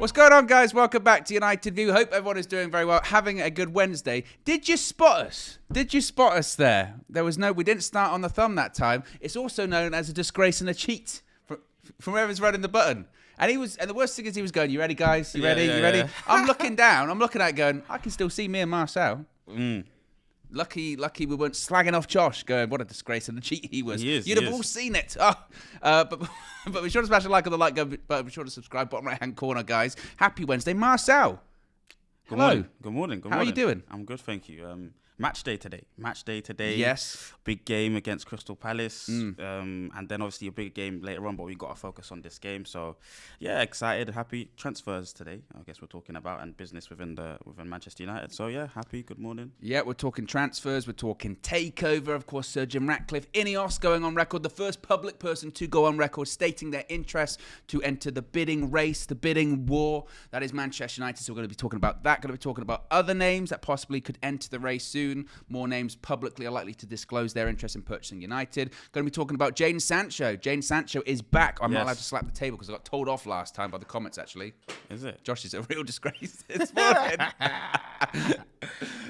What's going on, guys? Welcome back to United View. Hope everyone is doing very well, having a good Wednesday. Did you spot us? Did you spot us there? We didn't start on the thumb that time. It's also known as a disgrace and a cheat from whoever's running the button. And the worst thing is he was going, you ready, guys? You ready? You ready? Yeah. I'm looking down. I'm looking at it going, I can still see me and Marcel. Lucky we weren't slagging off Josh, going, what a disgrace and a cheat he was. You'd have all seen it. But be sure to smash a like on the like button. Be sure to subscribe, bottom right-hand corner, guys. Happy Wednesday. Marcel. Hello. Good morning. How are you doing? I'm good, thank you. Match day today. Yes. Big game against Crystal Palace. And then obviously a big game later on, but we've got to focus on this game. So, yeah, excited, happy. Transfers today, I guess we're talking about, and business within Manchester United. So, yeah, happy, good morning. Yeah, we're talking transfers. We're talking takeover. Of course, Sir Jim Ratcliffe, Ineos going on record. The first public person to go on record stating their interest to enter the bidding race, the bidding war. That is Manchester United. So we're going to be talking about that. Going to be talking about other names that possibly could enter the race soon. More names publicly are likely to disclose their interest in purchasing United. Going to be talking about Jadon Sancho. Jadon Sancho is back. I'm not allowed to slap the table because I got told off last time by the comments, actually. Is it? Josh is a real disgrace this morning.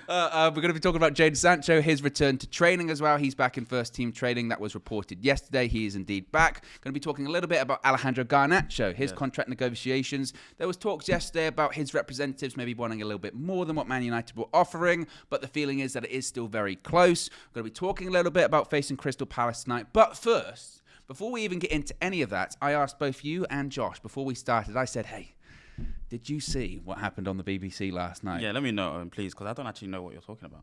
We're going to be talking about Jadon Sancho, his return to training as well. He's back in first team training. That was reported yesterday. He is indeed back. Going to be talking a little bit about Alejandro Garnacho, his contract negotiations. There was talks yesterday about his representatives maybe wanting a little bit more than what Man United were offering, but the feeling is that it is still very close. We're going to be talking a little bit about facing Crystal Palace tonight. But first, before we even get into any of that, I asked both you and Josh before we started, I said, hey, did you see what happened on the BBC last night? Yeah, let me know, please, because I don't actually know what you're talking about.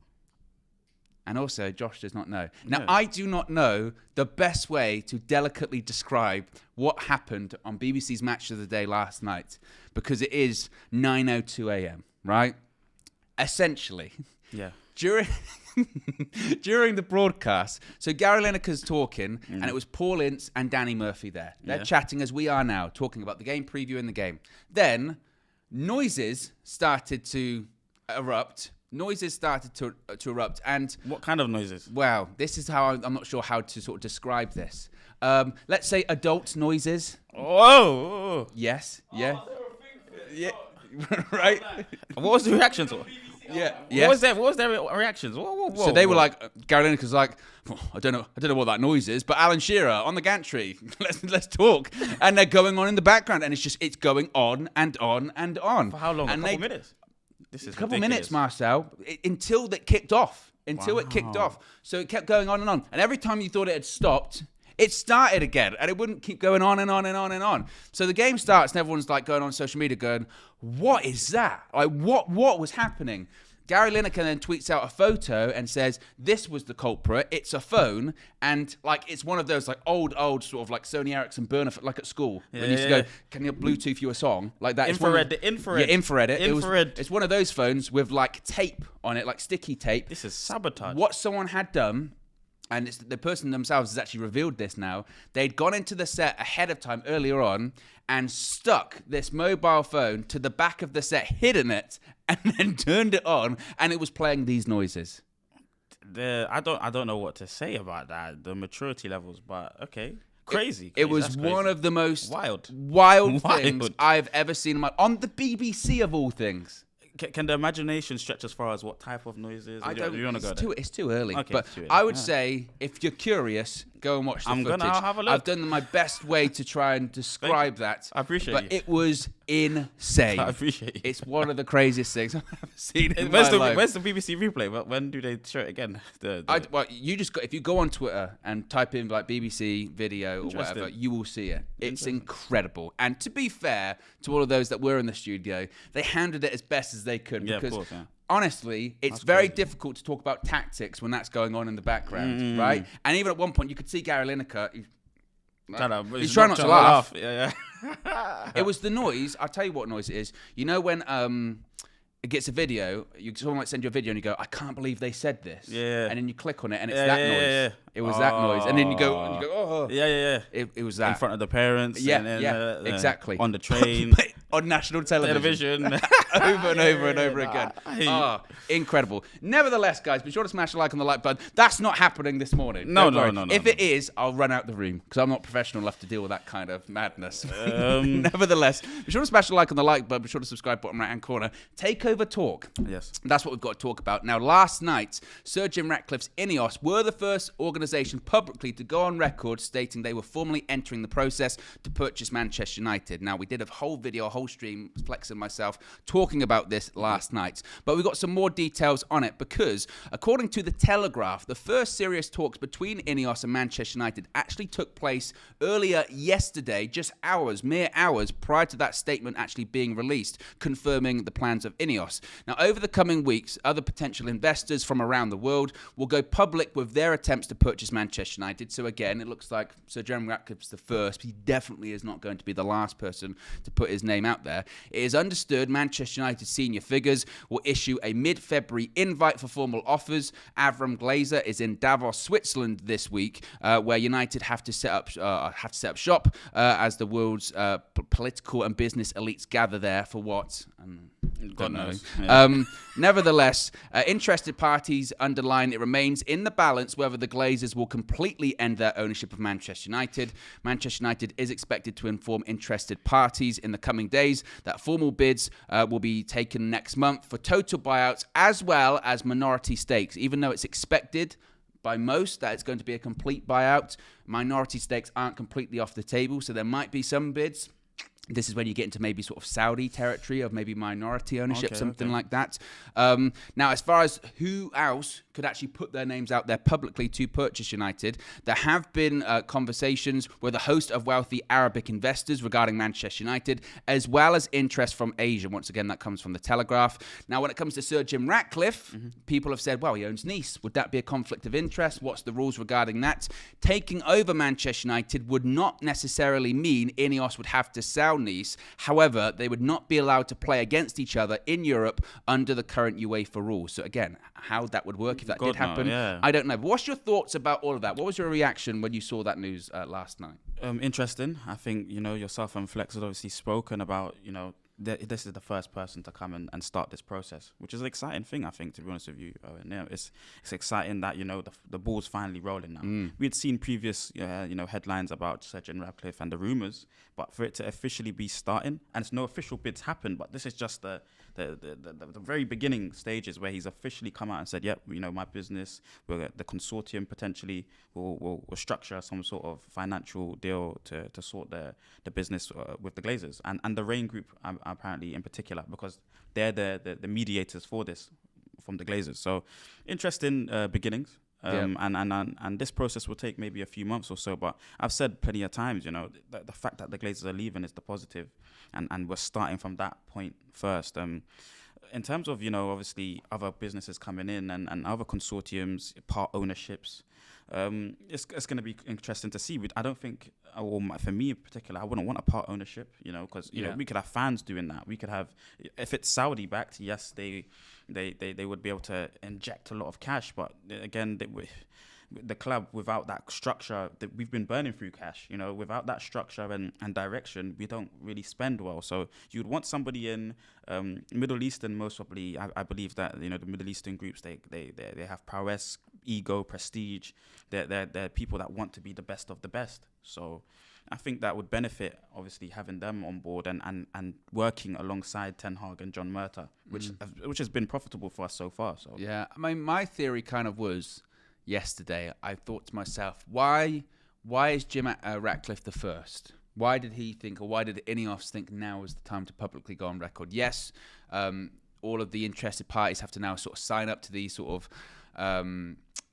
And also, Josh does not know. Now, I do not know the best way to delicately describe what happened on BBC's Match of the Day last night, because it is 9:02 a.m., right? Essentially. Yeah. During the broadcast, so Gary Lineker's talking, and it was Paul Ince and Danny Murphy there. They're chatting as we are now, talking about the game, previewing the game. Then, noises started to erupt. And what kind of noises? Well, this is how I'm not sure how to sort of describe this. Let's say adult noises. Whoa! Yes. Yeah. Yeah. Right. What was the reaction to? Yeah. What was their reactions? Whoa. So they were like, Gary Lineker's like, I don't know what that noise is, but Alan Shearer on the gantry, let's talk. And they're going on in the background, and it's going on and on and on. For how long? And a couple minutes. This is a couple minutes, Marcel, until it kicked off. It kicked off. So it kept going on and on. And every time you thought it had stopped, it started again, and it wouldn't keep going on and on and on and on. So the game starts, and everyone's like going on social media going, what is that? Like, what was happening? Gary Lineker then tweets out a photo and says, this was the culprit. It's a phone. And like, it's one of those like old sort of like Sony Ericsson burner, like at school. When you used to go, can you Bluetooth you a song? Like that. Infrared. Yeah, infrared. It's one of those phones with like tape on it, like sticky tape. This is sabotage. What someone had done, and it's the person themselves has actually revealed this now, they'd gone into the set ahead of time earlier on and stuck this mobile phone to the back of the set, hidden it, and then turned it on, and it was playing these noises. I don't know what to say about that, the maturity levels, but okay. Crazy. It was one of the most wild things I've ever seen on the BBC of all things. Can the imagination stretch as far as what type of noises? It's too early. Okay, but I would say, if you're curious, go and watch the footage. I'll have a look. I've done my best way to try and describe that. I appreciate it. But it was insane. I appreciate it. It's one of the craziest things I've ever seen in my life. Where's the BBC replay? When do they show it again? If you go on Twitter and type in like BBC video or whatever, you will see it. It's incredible. And to be fair to all of those that were in the studio, they handled it as best as they could. Yeah, of course, yeah. Honestly, it's very difficult to talk about tactics when that's going on in the background, right? And even at one point, you could see Gary Lineker. He's trying not to laugh. Yeah. It was the noise. I'll tell you what noise it is. You know when it gets a video, someone might send you a video and you go, I can't believe they said this. Yeah. And then you click on it and it's that noise. Yeah. It was that noise. And then you go, oh. Yeah. It was that. In front of the parents. Yeah, exactly. On the train. But on national television. over and over and over again. Incredible. Nevertheless, guys, be sure to smash a like on the like button. That's not happening this morning. No. If it is, I'll run out the room because I'm not professional enough to deal with that kind of madness. Nevertheless, be sure to smash a like on the like button. Be sure to subscribe bottom right-hand corner. Takeover talk. Yes. That's what we've got to talk about. Now, last night, Sir Jim Ratcliffe's Ineos were the first organisation publicly to go on record stating they were formally entering the process to purchase Manchester United. Now, we did a whole video, a whole stream, Flex and myself, talking about this last night. But we got some more details on it because, according to The Telegraph, the first serious talks between Ineos and Manchester United actually took place earlier yesterday, just mere hours prior to that statement actually being released, confirming the plans of Ineos. Now, over the coming weeks, other potential investors from around the world will go public with their attempts to purchase Manchester United. So again, it looks like Sir Jim Ratcliffe's the first, but he definitely is not going to be the last person to put his name out there. It is understood Manchester United senior figures will issue a mid-February invite for formal offers. Avram Glazer is in Davos, Switzerland this week, where United have to set up shop as the world's political and business elites gather there for what? God knows. Yeah. Nevertheless, interested parties underline it remains in the balance whether the Glazers will completely end their ownership of Manchester United. Manchester United is expected to inform interested parties in the coming days that formal bids will be taken next month for total buyouts as well as minority stakes. Even though it's expected by most that it's going to be a complete buyout, minority stakes aren't completely off the table, so there might be some bids. This is when you get into maybe sort of Saudi territory of maybe minority ownership, something like that. Now, as far as who else could actually put their names out there publicly to purchase United, there have been conversations with a host of wealthy Arabic investors regarding Manchester United, as well as interest from Asia. Once again, that comes from The Telegraph. Now, when it comes to Sir Jim Ratcliffe, people have said, well, he owns Nice. Would that be a conflict of interest? What's the rules regarding that? Taking over Manchester United would not necessarily mean Ineos would have to sell Nice. However, they would not be allowed to play against each other in Europe under the current UEFA rules. So again, how that would work if that did happen, I don't know. But what's your thoughts about all of that? What was your reaction when you saw that news last night? Interesting. I think, yourself and Flex had obviously spoken about, this is the first person to come and start this process, which is an exciting thing, I think, to be honest with you, Owen. It's exciting that, the ball's finally rolling now. We had seen previous, headlines about Sir Jim Ratcliffe and the rumours, but for it to officially be starting, and it's no official bids happen, but this is just the very beginning stages where he's officially come out and said, yep, my business, the consortium potentially will structure some sort of financial deal to sort the business with the Glazers and the Rain Group apparently in particular, because they're the mediators for this from the Glazers. So interesting beginnings. And this process will take maybe a few months or so, but I've said plenty of times, the fact that the Glazers are leaving is the positive, and we're starting from that point first. In terms of, obviously other businesses coming in and other consortiums, part ownerships, it's going to be interesting to see. I don't think, or for me in particular, I wouldn't want a part ownership, because we could have fans doing that. We could have, if it's Saudi backed, yes, they would be able to inject a lot of cash, but again, the club without that structure, that we've been burning through cash, without that structure and direction, we don't really spend well. So you'd want somebody in Middle Eastern, most probably. I believe that the Middle Eastern groups, they have prowess, ego, prestige. They're people that want to be the best of the best. So I think that would benefit, obviously, having them on board and working alongside Ten Hag and John Murta, which has been profitable for us so far. So yeah, I mean, my theory kind of was, yesterday, I thought to myself, why is Jim Ratcliffe the first? Why did he think, or why did Ineos think now is the time to publicly go on record? Yes, all of the interested parties have to now sort of sign up to these sort of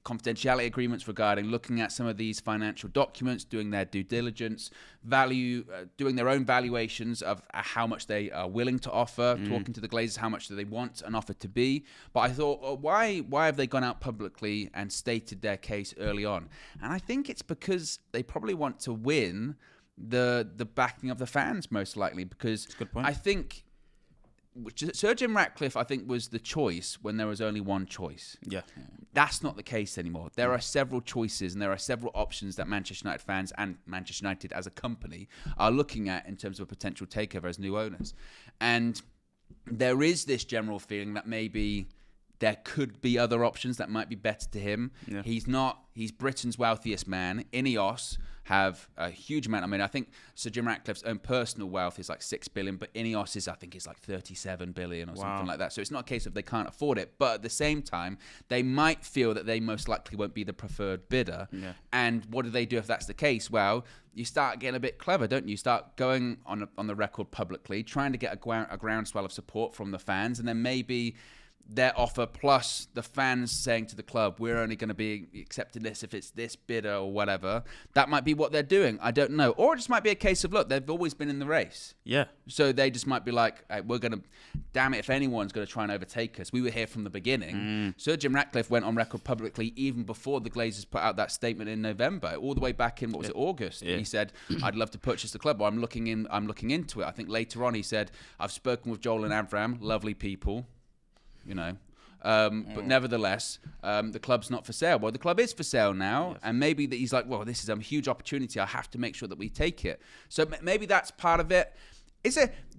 confidentiality agreements regarding looking at some of these financial documents, doing their due diligence, doing their own valuations of how much they are willing to offer, talking to the Glazers, how much do they want an offer to be. But I thought, why have they gone out publicly and stated their case early on? And I think it's because they probably want to win the backing of the fans, most likely, because I think Sir Jim Ratcliffe, I think, was the choice when there was only one choice. Yeah. That's not the case anymore. There are several choices and there are several options that Manchester United fans and Manchester United as a company are looking at in terms of a potential takeover as new owners. And there is this general feeling that maybe there could be other options that might be better to him. Yeah. He's Britain's wealthiest man. Ineos have a huge amount. I mean, I think Sir Jim Ratcliffe's own personal wealth is like 6 billion, but Ineos I think is like 37 billion or something like that. So it's not a case of they can't afford it, but at the same time, they might feel that they most likely won't be the preferred bidder. Yeah. And what do they do if that's the case? Well, you start getting a bit clever, don't you? You start going on the record publicly, trying to get a groundswell of support from the fans, and then maybe their offer plus the fans saying to the club, we're only going to be accepting this if it's this bidder or whatever. That might be what they're doing. I don't know. Or it just might be a case of, look, they've always been in the race. Yeah. So they just might be like, hey, we're going to, damn it, if anyone's going to try and overtake us. We were here from the beginning. Sir Jim Ratcliffe went on record publicly even before the Glazers put out that statement in November, all the way back in, August. Yeah. He said, I'd love to purchase the club, or I'm looking into it. I think later on he said, I've spoken with Joel and Avram, lovely people. But nevertheless, the club's not for sale. Well, the club is for sale now, yes. And maybe that he's like, well, this is a huge opportunity. I have to make sure that we take it. So maybe that's part of it.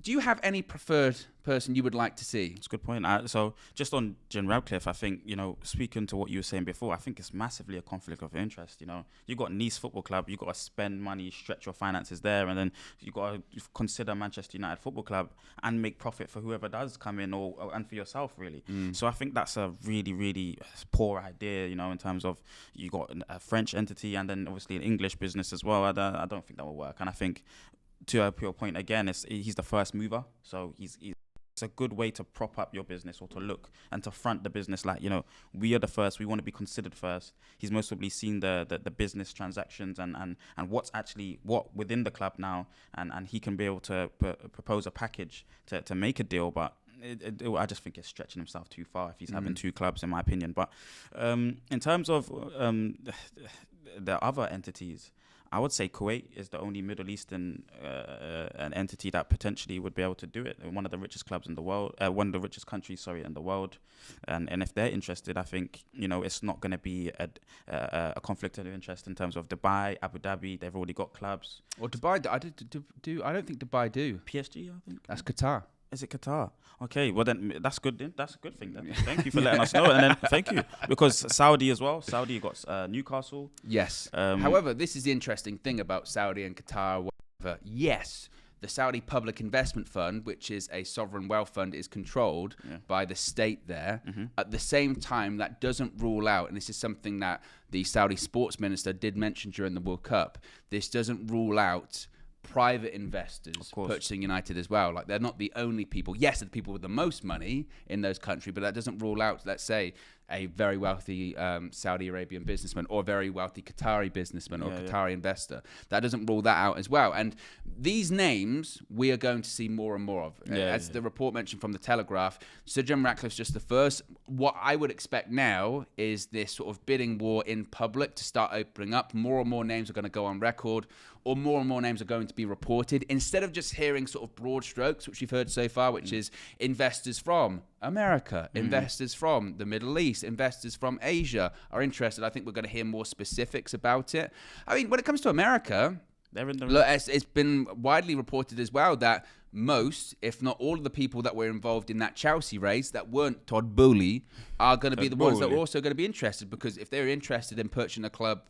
Do you have any preferred person you would like to see? That's a good point. So just on Jim Ratcliffe, I think, speaking to what you were saying before, I think it's massively a conflict of interest. You've got Nice Football Club, you've got to spend money, stretch your finances there, and then you've got to consider Manchester United Football Club and make profit for whoever does come in and for yourself, really. So I think that's a really, really poor idea, in terms of you got a French entity and then obviously an English business as well. I don't think that will work. And I think, to your point again, he's the first mover, so it's a good way to prop up your business or to look and to front the business like, we are the first, we want to be considered first. He's most probably seen the business transactions and what's actually what within the club now, and he can be able to propose a package to make a deal, but I just think he's stretching himself too far if he's having two clubs, in my opinion. But in terms of the other entities, I would say Kuwait is the only Middle Eastern an entity that potentially would be able to do it. One of the richest clubs in the world, one of the richest countries, in the world. And if they're interested, I think, it's not going to be a conflict of interest in terms of Dubai, Abu Dhabi. They've already got clubs. Or Dubai, I don't think Dubai do. PSG, I think. That's Qatar. Is it Qatar? Okay, well then that's good. Then that's a good thing. Then thank you for letting us know, and then thank you because Saudi as well. Saudi got Newcastle. Yes. However, this is the interesting thing about Saudi and Qatar. Whatever. Yes, the Saudi Public Investment Fund, which is a sovereign wealth fund, is controlled by the state there. At the same time, that doesn't rule out, and this is something that the Saudi sports minister did mention during the World Cup. This doesn't rule out private investors purchasing United as well. Like, they're not the only people. Yes, they're the people with the most money in those countries, but that doesn't rule out, let's say, a very wealthy Saudi Arabian businessman or a very wealthy Qatari businessman or Qatari investor. That doesn't rule that out as well. And these names we are going to see more and more of. As the report mentioned from the Telegraph, Sir Jim Ratcliffe's just the first. What I would expect now is this sort of bidding war in public to start opening up. More and more names are going to go on record, or more and more names are going to be reported, instead of just hearing sort of broad strokes, which we've heard so far, which is investors from America, investors from the Middle East, investors from Asia are interested. I think we're going to hear more specifics about it. I mean, when it comes to America, it's been widely reported as well that most, if not all of the people that were involved in that Chelsea race that weren't Todd Boehly are going to be the ones that are also going to be interested, because if they're interested in purchasing a club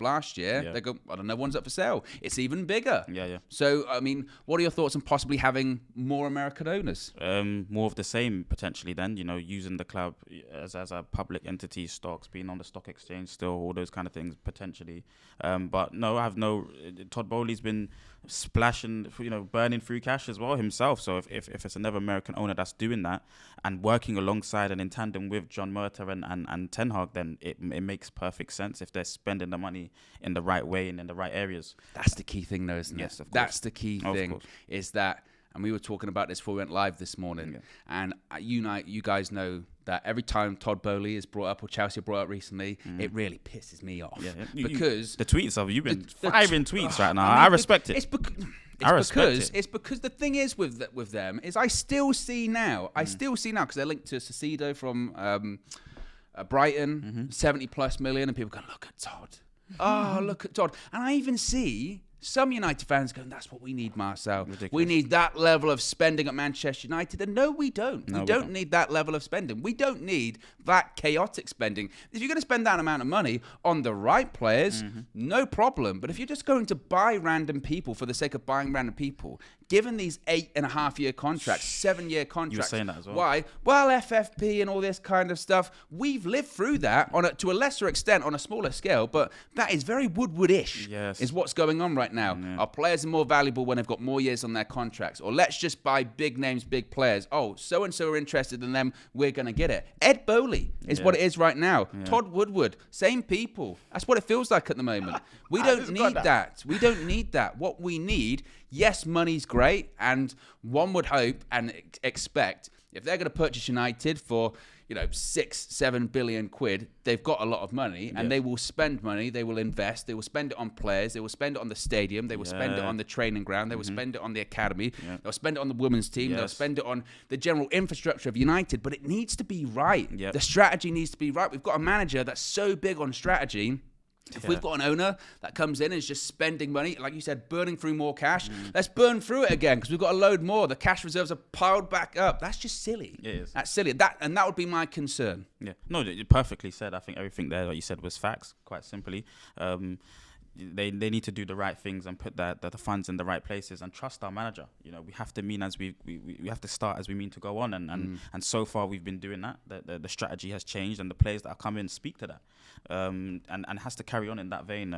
last year, they go, I don't know, one's up for sale. It's even bigger. So, I mean, what are your thoughts on possibly having more American owners? More of the same, potentially then, using the club as a public entity, stocks, being on the stock exchange still, all those kind of things, potentially. But no, Todd Boehly's been splashing, burning through cash as well himself. So if it's another American owner that's doing that and working alongside and in tandem with John Murta and Ten Hag, then it makes perfect sense if they're spending the money in the right way and in the right areas. That's the key thing, though, isn't it? Yes, of course. That's the key thing, is that, and we were talking about this before we went live this morning, and you guys know that every time Todd Boehly is brought up or Chelsea brought up recently, it really pisses me off. Because the tweets of you've been firing tweets right now. I respect it. It's because the thing is with them is I still see now because they're linked to Caicedo from Brighton, 70+ million, and people go, look at Todd. Oh, look at Todd. And I even see some United fans going, that's what we need, Marcel. Ridiculous. We need that level of spending at Manchester United. And no, we don't. We don't need that level of spending. We don't need that chaotic spending. If you're going to spend that amount of money on the right players, no problem. But if you're just going to buy random people for the sake of buying random people, given these 8.5-year contracts, 7-year contracts. You were saying that as well. Why? Well, FFP and all this kind of stuff. We've lived through that to a lesser extent on a smaller scale, but that is very Woodward-ish. Yes. Is what's going on right now. Yeah. Our players are more valuable when they've got more years on their contracts. Or let's just buy big names, big players. Oh, so-and-so are interested in them. We're going to get it. Ed Bowley is what it is right now. Yeah. Todd Woodward, same people. That's what it feels like at the moment. We don't need that. We don't need that. What we need, yes, money's great. And one would hope and expect if they're going to purchase United for 6-7 billion quid, they've got a lot of money and they will spend money, they will invest, they will spend it on players, they will spend it on the stadium, they will spend it on the training ground, they will spend it on the academy, they'll spend it on the women's team, they'll spend it on the general infrastructure of United, but it needs to be right. The strategy needs to be right. We've got a manager that's so big on strategy. If we've got an owner that comes in and is just spending money, like you said, burning through more cash, let's burn through it again because we've got a load more. The cash reserves are piled back up. That's just silly. It is. That's silly. That would be my concern. Yeah. No, you perfectly said. I think everything there that you said was facts, quite simply. They need to do the right things and put the funds in the right places and trust our manager. We have to mean as we have to start as we mean to go on, and so far we've been doing that. The strategy has changed and the players that are coming speak to that, and has to carry on in that vein.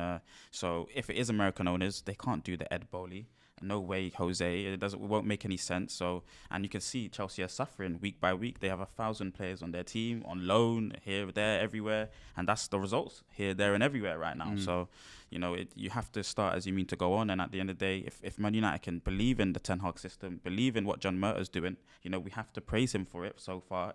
So if it is American owners, they can't do the Ed Bowley. No way, Jose. It won't make any sense. So, and you can see Chelsea are suffering week by week. They have 1,000 players on their team on loan here, there, everywhere, and that's the results here, there, and everywhere right now. So, you have to start as you mean to go on. And at the end of the day, if Man United can believe in the Ten Hag system, believe in what John Murtaugh's doing, we have to praise him for it. So far,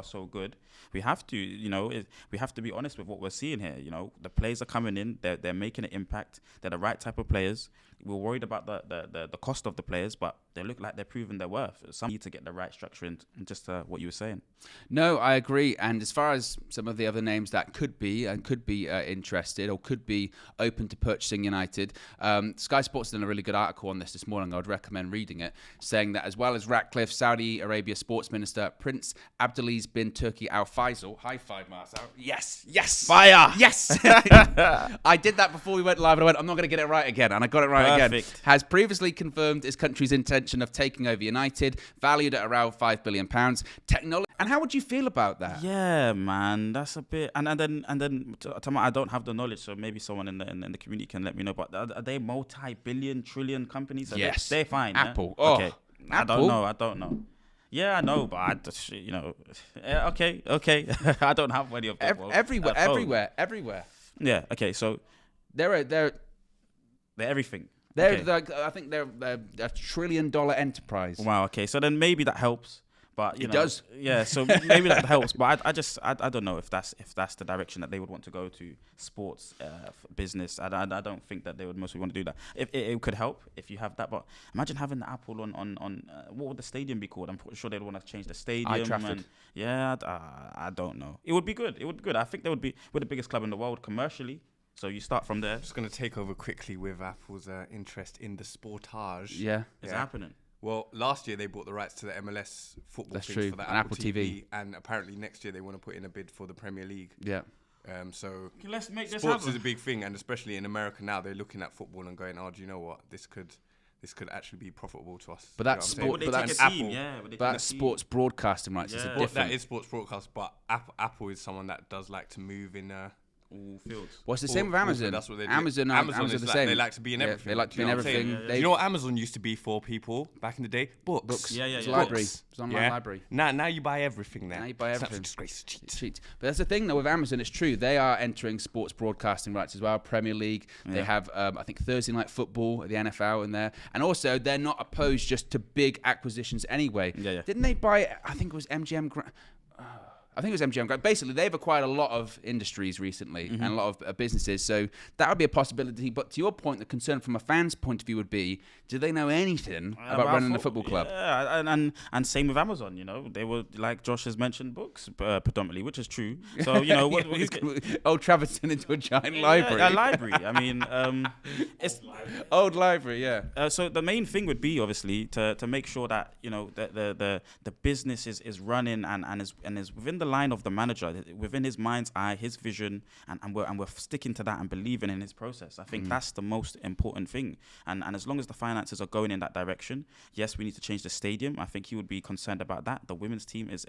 so good. We have to, we have to be honest with what we're seeing here. The players are coming in, they're making an impact. They're the right type of players. We're worried about the cost of the players, but they look like they're proving their worth. Some need to get the right structure in, just what you were saying. No, I agree. And as far as some of the other names that could be interested or could be open to purchasing United, Sky Sports did a really good article on this morning. I would recommend reading it, saying that as well as Ratcliffe, Saudi Arabia Sports Minister Prince Abdulaziz bin Turki Al Faisal. High five, Marcel. Yes. Fire. Yes. I did that before we went live, and I went, I'm not going to get it right again, and I got it right. Perfect. Again, has previously confirmed his country's intention of taking over United, valued at around £5 billion. Technology. And how would you feel about that? Yeah, man, that's a bit. And then I don't have the knowledge, so maybe someone in the community can let me know. But are they multi-billion, trillion companies? Yes, they're fine. Apple. Yeah? Okay. Apple? I don't know. Yeah, I know, but okay. I don't have any of them. Everywhere. Yeah. Okay. So they're everything. I think they're a $1 trillion enterprise. Wow. Okay. So then maybe that helps. But it does. Yeah. So maybe that helps. But I don't know if that's the direction that they would want to go to sports business. I don't think that they would mostly want to do that. If it could help if you have that. But imagine having the Apple on what would the stadium be called? I'm sure they'd want to change the stadium. I don't know. It would be good. I think they would be. We're the biggest club in the world commercially. So you start from there. Just going to take over quickly with Apple's interest in the sportage. Yeah. It's happening. Well, last year they bought the rights to the MLS football things for the Apple TV. And apparently next year they want to put in a bid for the Premier League. Yeah. So let's make this sports is a big thing, and especially in America now, they're looking at football and going, "Oh, do you know what? This could actually be profitable to us." But that's sport. But that's Apple. But that's sports broadcasting rights. It's a different. That is sports broadcast, but Apple is someone that does like to move in. All fields. Well, it's the same with Amazon. That's what they do. Amazon is the same. They like to be in everything. They like to be in everything. You know what Amazon used to be for people back in the day? Books. Yeah. It's a library. It's an online library. Now you buy everything there. Now you buy everything. It's disgrace. Cheat. But that's the thing though with Amazon. It's true. They are entering sports broadcasting rights as well. Premier League. They have I think Thursday night football at the NFL in there, and also they're not opposed just to big acquisitions anyway. Yeah. Didn't they buy? I think it was MGM. I think it was MGM. Basically, they've acquired a lot of industries recently and a lot of businesses. So that would be a possibility. But to your point, the concern from a fan's point of view would be, do they know anything about running a football club? Yeah, and same with Amazon. They were, like Josh has mentioned, books predominantly, which is true. So Old Travis turned into a giant library. A library. I mean, it's old library. Yeah. So the main thing would be obviously to make sure that the business is running and is within the line of the manager, within his mind's eye, his vision, and we're sticking to that and believing in his process. I think that's the most important thing. And as long as the finances are going in that direction, yes, we need to change the stadium. I think he would be concerned about that. The women's team is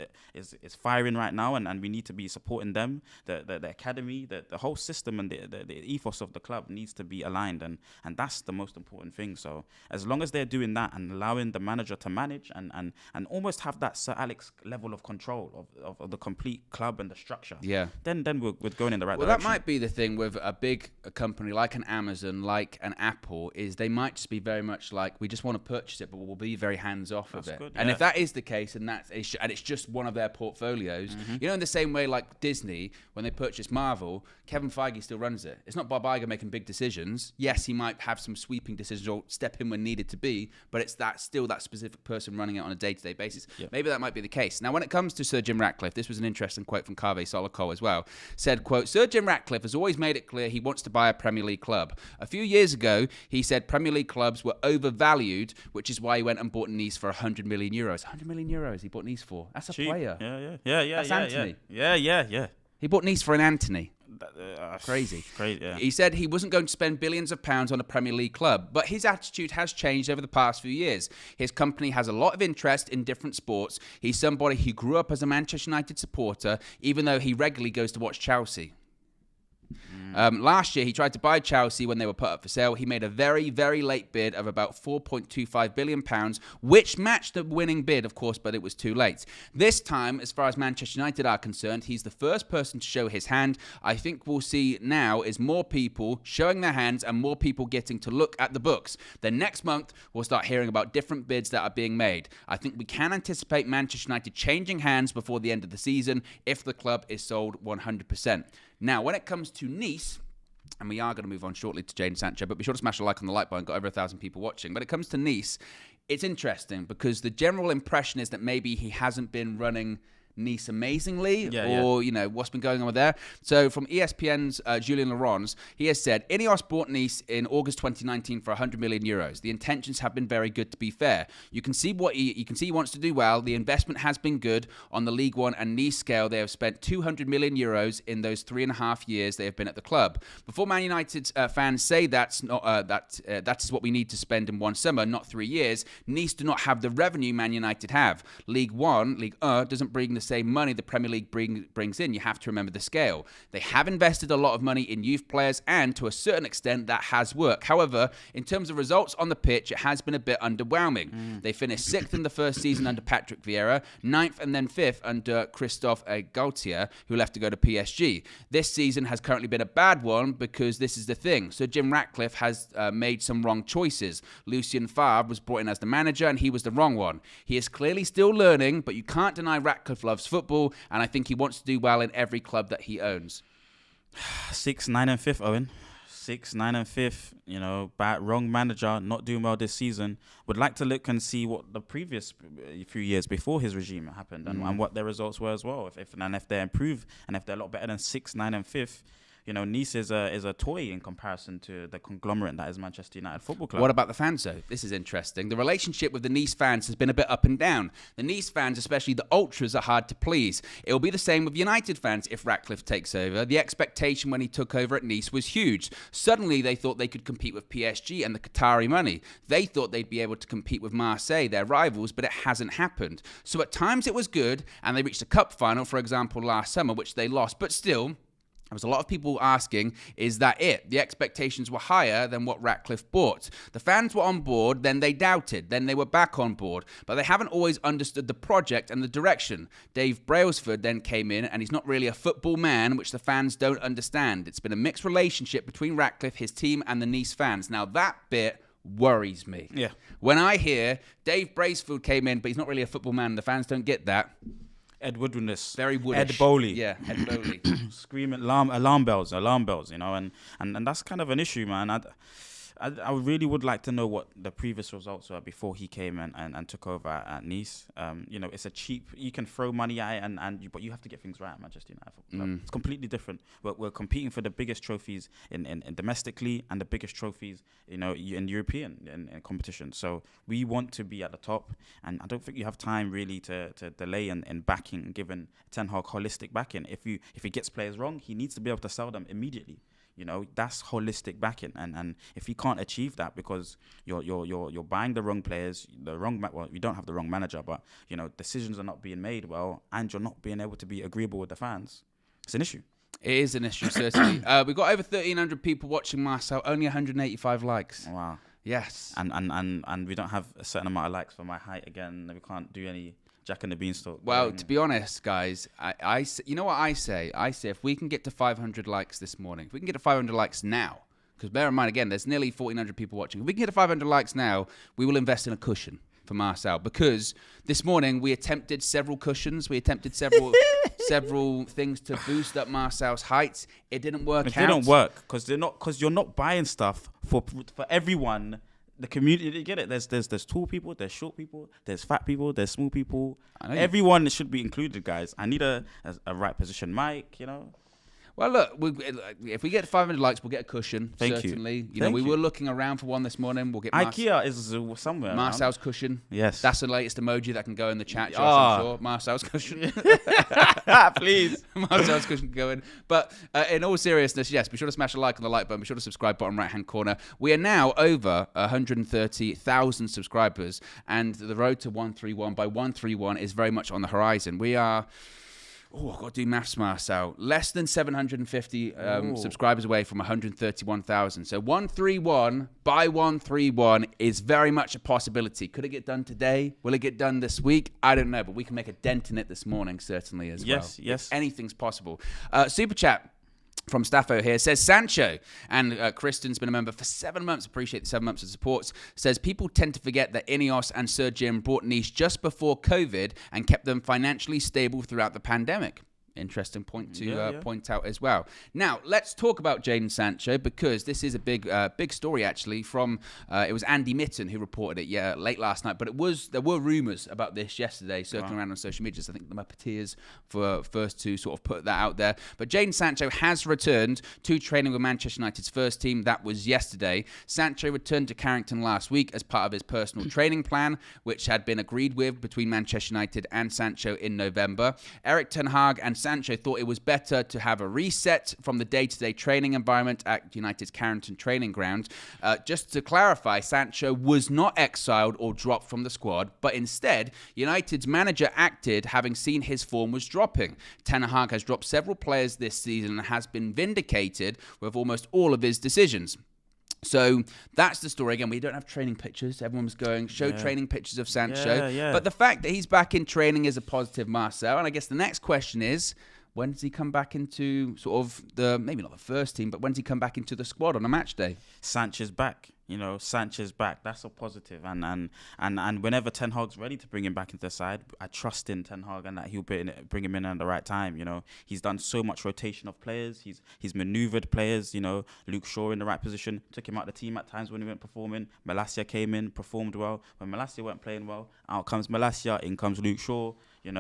firing right now, and we need to be supporting them. The academy, the whole system, and the ethos of the club needs to be aligned, and that's the most important thing. So as long as they're doing that and allowing the manager to manage and almost have that Sir Alex level of control of the complete club and the structure, then we're going in the right direction. That might be the thing with a big company like an Amazon, like an Apple, is they might just be very much like, we just want to purchase it, but we'll be very hands off of it. Good, and if that is the case, and it's just one of their portfolios, in the same way like Disney, when they purchased Marvel, Kevin Feige still runs it. It's not Bob Iger making big decisions. Yes, he might have some sweeping decisions or step in when needed to be, but it's still that specific person running it on a day-to-day basis. Yep. Maybe that might be the case. Now, when it comes to Sir Jim Ratcliffe, this was an interesting quote from Kaveh Solokol as well. Said, quote, Sir Jim Ratcliffe has always made it clear he wants to buy a Premier League club. A few years ago, he said Premier League clubs were overvalued, which is why he went and bought Nice for 100 million euros. 100 million euros he bought Nice for. That's a player. Yeah. That's Anthony. Yeah. He bought Nice for an Anthony. Crazy. Yeah. He said he wasn't going to spend billions of pounds on a Premier League club, but his attitude has changed over the past few years. His company has a lot of interest in different sports. He's somebody who grew up as a Manchester United supporter, even though he regularly goes to watch Chelsea. Last year, he tried to buy Chelsea when they were put up for sale. He made a very, very late bid of about £4.25 billion, which matched the winning bid, of course, but it was too late. This time, as far as Manchester United are concerned, he's the first person to show his hand. I think we'll see now is more people showing their hands and more people getting to look at the books. Then next month, we'll start hearing about different bids that are being made. I think we can anticipate Manchester United changing hands before the end of the season if the club is sold 100%. Now, when it comes to Nice, and we are going to move on shortly to Jadon Sancho, but be sure to smash a like on the like button. Got over 1,000 people watching. When it comes to Nice, it's interesting because the general impression is that maybe he hasn't been running Nice amazingly, what's been going on with there. So from ESPN's Julien Laurens, he has said, Ineos bought Nice in August 2019 for 100 million euros. The intentions have been very good, to be fair. You can see he wants to do well. The investment has been good on the League One and Nice scale. They have spent 200 million euros in those 3.5 years they have been at the club. Before Man United fans say that's not that is what we need to spend in one summer, not 3 years. Nice do not have the revenue Man United have. League 1 doesn't bring the same money the Premier League brings in. You have to remember the scale. They have invested a lot of money in youth players, and to a certain extent that has worked. However, in terms of results on the pitch, it has been a bit underwhelming. They finished 6th in the first season under Patrick Vieira, 9th and then 5th under Christophe Galtier, who left to go to PSG. This season has currently been a bad one because this is the thing. So Jim Ratcliffe has made some wrong choices. Lucien Favre was brought in as the manager, and he was the wrong one. He is clearly still learning, but you can't deny Ratcliffe loves football, and I think he wants to do well in every club that he owns. 6th, 9th, and 5th, Owen. 6th, 9th, and 5th. Wrong manager, not doing well this season. Would like to look and see what the previous few years before his regime happened and what their results were as well. If they improve and if they're a lot better than 6th, 9th, and 5th. Nice is a toy in comparison to the conglomerate that is Manchester United Football Club. What about the fans, though? This is interesting. The relationship with the Nice fans has been a bit up and down. The Nice fans, especially the ultras, are hard to please. It will be the same with United fans if Ratcliffe takes over. The expectation when he took over at Nice was huge. Suddenly, they thought they could compete with PSG and the Qatari money. They thought they'd be able to compete with Marseille, their rivals, but it hasn't happened. So at times it was good, and they reached a cup final, for example, last summer, which they lost. But still, there was a lot of people asking, is that it? The expectations were higher than what Ratcliffe bought. The fans were on board, then they doubted, then they were back on board. But they haven't always understood the project and the direction. Dave Brailsford then came in, and he's not really a football man, which the fans don't understand. It's been a mixed relationship between Ratcliffe, his team, and the Nice fans. Now that bit worries me. Yeah. When I hear Dave Brailsford came in, but he's not really a football man, and the fans don't get that. Ed Woodwardness. Very woodish. Ed Bowley. Yeah, Ed Bowley. Screaming alarm bells, and that's kind of an issue, man. I really would like to know what the previous results were before he came and took over at Nice. It's a cheap. You can throw money at it, but you have to get things right at Manchester United. It's completely different. We're competing for the biggest trophies in domestically and the biggest trophies, in European in competition. So we want to be at the top, and I don't think you have time really to delay in backing, given Ten Hag holistic backing. If he gets players wrong, he needs to be able to sell them immediately. That's holistic backing, and if you can't achieve that because you're buying the wrong players, you don't have the wrong manager, but decisions are not being made well, and you're not being able to be agreeable with the fans, it's an issue. It is an issue, certainly. We've got over 1,300 people watching Marcel, only 185 likes. Wow. Yes. And we don't have a certain amount of likes for my height again. We can't do any Jack and the Beanstalk. Well, to be honest, guys, you know what I say? I say if we can get to 500 likes this morning, if we can get to 500 likes now, because bear in mind, again, there's nearly 1,400 people watching. If we can get to 500 likes now, we will invest in a cushion for Marcel, because this morning we attempted several cushions. We attempted several things to boost up Marcel's heights. It didn't work out. It didn't work because you're not buying stuff for everyone. The community, you get it. There's tall people, there's short people, there's fat people, there's small people. Everyone should be included, guys. I need a right position mic, Well, look, if we get 500 likes, we'll get a cushion. Thank certainly. you. We were looking around for one this morning. We'll get IKEA is somewhere. Marcel's cushion. Yes. That's the latest emoji that can go in the chat, Josh, I'm sure. Marcel's cushion. Please. Marcel's cushion can go in. But in all seriousness, yes, be sure to smash a like on the like button. Be sure to subscribe, bottom right-hand corner. We are now over 130,000 subscribers, and the road to 131 by 131 is very much on the horizon. We are... I've got to do maths, Marcel. Less than 750 subscribers away from 131,000. So 131 by 131 is very much a possibility. Could it get done today? Will it get done this week? I don't know, but we can make a dent in it this morning, certainly, as well. Yes. Anything's possible. Super chat from Staffo here says Sancho, and Kristen's been a member for 7 months. Appreciate the 7 months of support. Says people tend to forget that Ineos and Sir Jim brought Nice just before COVID and kept them financially stable throughout the pandemic. Interesting point to point out as well. Now, let's talk about Jadon Sancho, because this is a big story, actually, from, it was Andy Mitten who reported it late last night, but there were rumours about this yesterday circling around on social media. So I think the Muppeteers were first to sort of put that out there. But Jadon Sancho has returned to training with Manchester United's first team. That was yesterday. Sancho returned to Carrington last week as part of his personal training plan, which had been agreed with between Manchester United and Sancho in November. Eric Ten Hag and Sancho thought it was better to have a reset from the day-to-day training environment at United's Carrington training ground. Just to clarify, Sancho was not exiled or dropped from the squad, but instead, United's manager acted having seen his form was dropping. Ten Hag has dropped several players this season and has been vindicated with almost all of his decisions. So that's the story. Again, we don't have training pictures. Everyone was going, training pictures of Sancho. Yeah. But the fact that he's back in training is a positive, Marcel. And I guess the next question is, when does he come back into sort of maybe not the first team, but when does he come back into the squad on a match day? Sanchez back. Sanchez back. That's a positive. And whenever Ten Hag's ready to bring him back into the side, I trust in Ten Hag and that he'll bring him in at the right time. He's done so much rotation of players. He's manoeuvred players. Luke Shaw in the right position, took him out of the team at times when he weren't performing. Malacia came in, performed well. When Malacia weren't playing well, out comes Malacia, in comes Luke Shaw.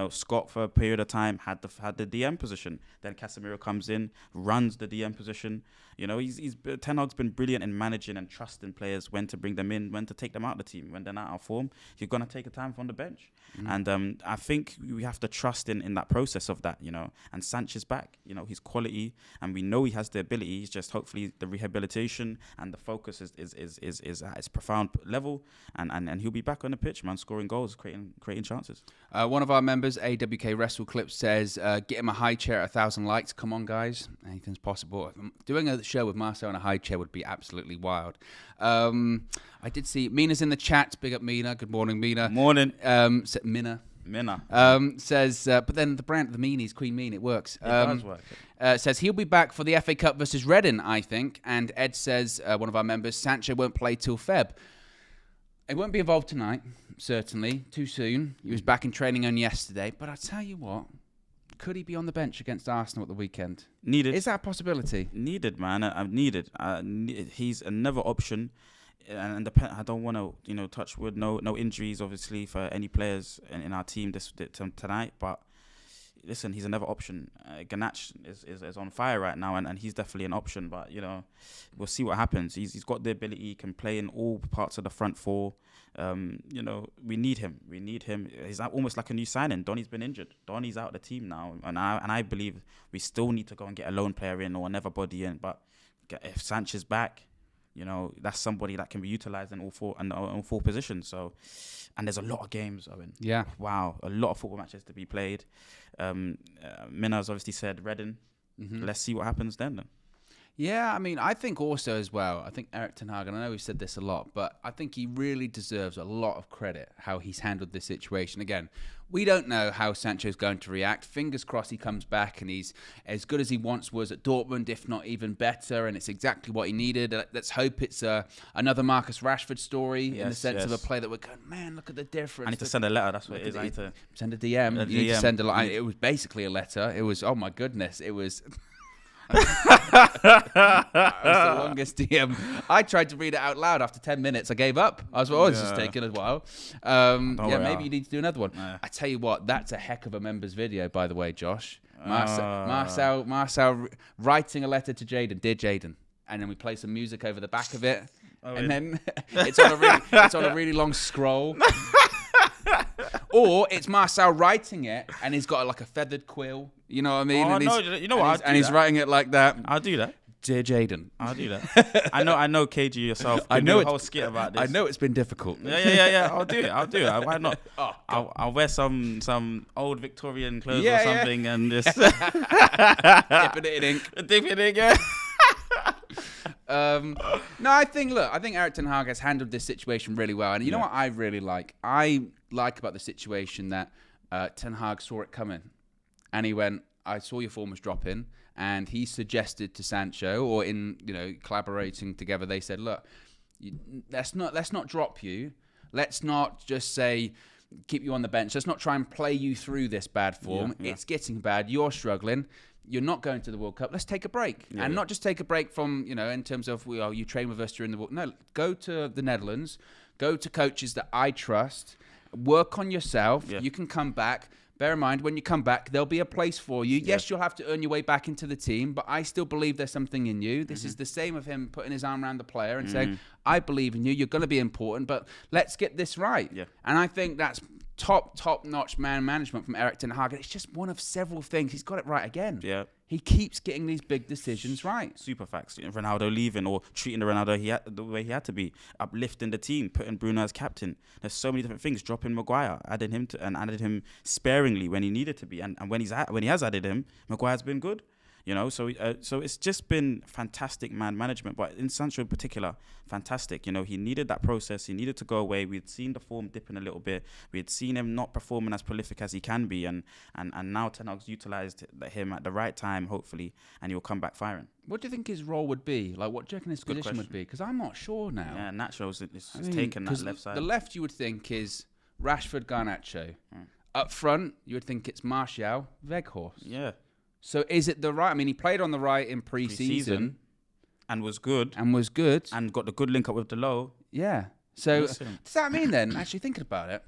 Scott for a period of time had the DM position. Then Casemiro comes in, runs the DM position. Ten Hag's been brilliant in managing and trusting players, when to bring them in, when to take them out of the team. When they're not out of form, you're gonna take a time from the bench. And I think we have to trust in that process of that. And Sanchez back. He's quality, and we know he has the ability. He's just hopefully the rehabilitation and the focus is at its profound level, and he'll be back on the pitch, man, scoring goals, creating chances. One of our members, AWK Wrestle Clip, says, get him a high chair at 1,000 likes. Come on, guys. Anything's possible. Doing a show with Marcel in a high chair would be absolutely wild. I did see Mina's in the chat. Big up Mina. Good morning, Mina. Morning. Mina. Mina. Says, but then the brand, the meanies, Queen Mean, it works. It does work. Says he'll be back for the FA Cup versus Reading, I think. And Ed says, one of our members, Sancho won't play till Feb. He won't be involved tonight, certainly. Too soon. He was back in training only yesterday. But I tell you what, could he be on the bench against Arsenal at the weekend? Needed. Is that a possibility? Needed, man. Needed. He's another option. And I don't want to, touch wood. No injuries, obviously, for any players in our team tonight. But listen, he's another option. Garnacho is on fire right now, and he's definitely an option. But we'll see what happens. He's got the ability. He can play in all parts of the front four. We need him. He's almost like a new signing. Donny's been injured. Donny's out of the team now, and I believe we still need to go and get a lone player in or another body in. But if Sancho's back, that's somebody that can be utilised in all four positions. So, and there's a lot of games, Owen. Yeah. Wow, a lot of football matches to be played. Minna's obviously said Reading. Mm-hmm. Let's see what happens then. Yeah, I mean, I think also as well, I think Erik ten Hag, and I know we've said this a lot, but I think he really deserves a lot of credit how he's handled this situation. Again, we don't know how Sancho's going to react. Fingers crossed he comes back and he's as good as he once was at Dortmund, if not even better, and it's exactly what he needed. Let's hope it's another Marcus Rashford story in the sense of a play that we're going, man, look at the difference. I need to send a letter, that's what it is. I need to send a DM. You need to send a line. It was basically a letter. It was, oh my goodness, it was... That was the longest DM. I tried to read it out loud after 10 minutes. I gave up. I was just taking a while. Maybe you need to do another one. I tell you what, that's a heck of a members video, by the way, Josh. Marcel writing a letter to Jaden, dear Jaden, and then we play some music over the back of it, and then it's on a really long scroll. Or it's Marcel writing it, and he's got like a feathered quill. You know what I mean? Oh, no, you know what? And he's writing it like that. I'll do that. Dear Jaden. I'll do that. I know KG yourself. I know a whole skit about this. I know it's been difficult. Yeah. I'll do it. Why not? I'll wear some old Victorian clothes or something and just... Dipping it in ink. Yeah. No, I think Erik ten Hag has handled this situation really well. And you know what I really like? I like about the situation that Ten Hag saw it coming. And he went, I saw your form was dropping. And he suggested to Sancho, or in collaborating together, they said, look, let's not drop you. Let's not just say keep you on the bench. Let's not try and play you through this bad form. Yeah. It's getting bad. You're struggling. You're not going to the World Cup. Let's take a break. And not just take a break from, in terms of, you train with us during the World Cup. No, go to the Netherlands. Go to coaches that I trust. Work on yourself. Yeah. You can come back. Bear in mind, when you come back, there'll be a place for you. Yes, you'll have to earn your way back into the team, but I still believe there's something in you. This is the same of him putting his arm around the player and saying, I believe in you. You're going to be important, but let's get this right. Yeah. And I think that's top-notch man management from Erik ten Hag. It's just one of several things. He's got it right again. Yeah. He keeps getting these big decisions right. Super facts. Ronaldo leaving or treating the Ronaldo the way he had to be. Uplifting the team, putting Bruno as captain. There's so many different things. Dropping Maguire, added him sparingly when he needed to be. And when he has added him, Maguire's been good. So it's just been fantastic man management. But in Sancho in particular, fantastic. He needed that process. He needed to go away. We'd seen the form dipping a little bit. We had seen him not performing as prolific as he can be. And now Ten Hag's utilised him at the right time, hopefully, and he'll come back firing. What do you think his role would be? Like, what do you reckon his position would be? Because I'm not sure now. Yeah, Nacho's taken that left side. The left you would think is Rashford, Garnacho. Up front, you would think it's Martial, Weghorst. Yeah. So is it the right? I mean, he played on the right in pre-season. And was good. And got the good link up with Delo. Yeah. So does that mean then, actually thinking about it,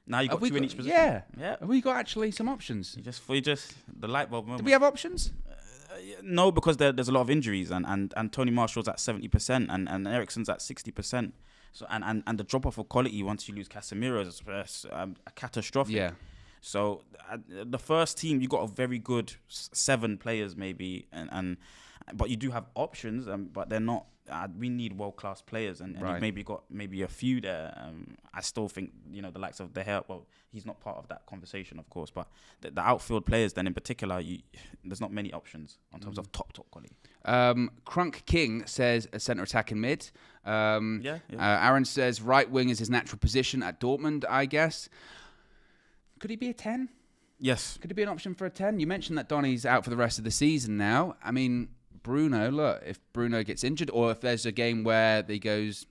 now you've got two in each position? Yeah. Have we got actually some options? You just the light bulb moment. Do we have options? No, because there's a lot of injuries and Tony Marshall's at 70% and Eriksen's at 60%. So and the drop off of quality once you lose Casemiro is catastrophic. Yeah. So the first team, you got a very good 7 players maybe, but you do have options, but they're not. We need world class players, and you've maybe got a few there. I still think the likes of De Gea. Well, he's not part of that conversation, of course, but the outfield players, then in particular, there's not many options in terms of top quality. Crunk King says a centre attacking mid. Aaron says right wing is his natural position at Dortmund, I guess. Could he be a 10? Yes. Could he be an option for a 10? You mentioned that Donny's out for the rest of the season now. I mean, Bruno, look, if Bruno gets injured or if there's a game where he goes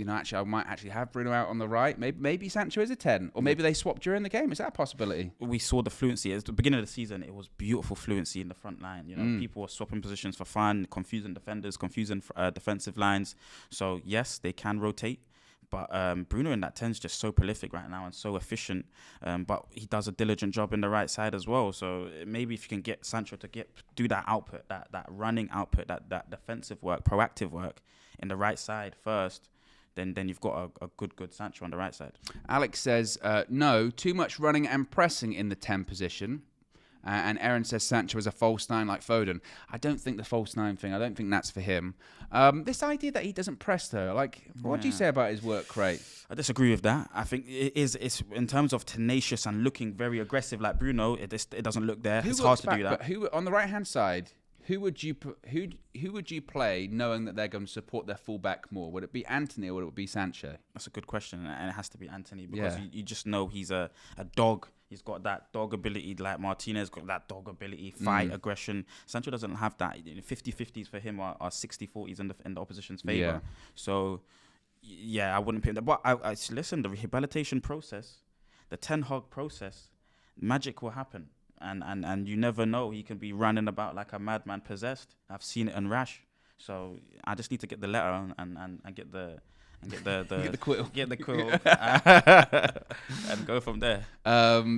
actually, I might actually have Bruno out on the right. Maybe Sancho is a 10, or maybe they swap during the game. Is that a possibility? We saw the fluency. At the beginning of the season, it was beautiful fluency in the front line. People were swapping positions for fun, confusing defenders, confusing defensive lines. So yes, they can rotate. But Bruno in that 10 is just so prolific right now and so efficient. But he does a diligent job in the right side as well. So maybe if you can get Sancho to do that output, that running output, that defensive work, proactive work in the right side first, then you've got a good Sancho on the right side. Alex says, no, too much running and pressing in the 10 position. And Aaron says Sancho is a false 9 like Foden. I don't think the false 9 thing, I don't think that's for him. This idea that he doesn't press, though, what do you say about his work rate? I disagree with that. I think it's in terms of tenacious and looking very aggressive like Bruno, it doesn't look there. It's hard to do that. But on the right-hand side, who would you play knowing that they're going to support their fullback more? Would it be Anthony or would it be Sancho? That's a good question, and it has to be Anthony because you just know he's a dog. He's got that dog ability, like Martinez got that dog ability, fight, aggression. Sancho doesn't have that. 50-50s for him are 60-40s in the opposition's favour. Yeah. So, yeah, I wouldn't pick that. But I listen, the rehabilitation process, the Ten Hag process, magic will happen. And you never know. He can be running about like a madman possessed. I've seen it in Rash. So I just need to get the letter and get the quill. Get the quill. And go from there.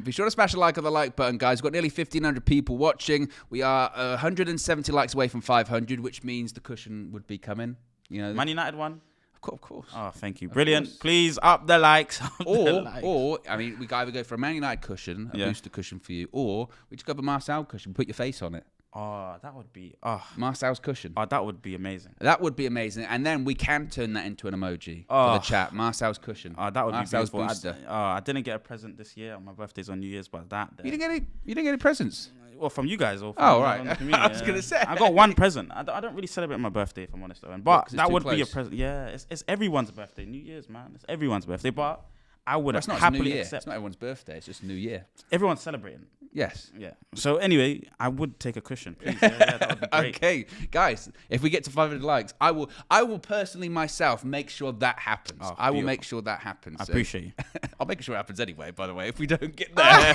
Be sure to smash a like on the like button, guys. We've got nearly 1,500 people watching. We are 170 likes away from 500, which means the cushion would be coming. Man United won. Of course. Oh, thank you. Brilliant. Please up the likes. Or, I mean, we either go for a Man United cushion, a booster cushion for you, or we just go for Marcel cushion, put your face on it. Oh, that would be... Marcel's cushion. Oh, that would be amazing. That would be amazing. And then we can turn that into an emoji for the chat. Marcel's cushion. Oh, that would Marcel's be beautiful. booster. I didn't get a present this year. My birthday's on New Year's, but that... You didn't get any presents? Well, from you guys. Or from right. I was going to say. I got one present. I don't really celebrate my birthday, if I'm honest, Owen. But that would be a present. Yeah, it's everyone's birthday. New Year's, man. It's everyone's birthday. But I would happily accept. It's not everyone's birthday. It's just New Year. Everyone's celebrating. Yes. Yeah. So anyway, I would take a cushion, please. Yeah, that would be great. Okay, guys, if we get to 500 likes, I will personally myself make sure that happens. I will make sure that happens. I appreciate you. I'll make sure it happens anyway, by the way, if we don't get there.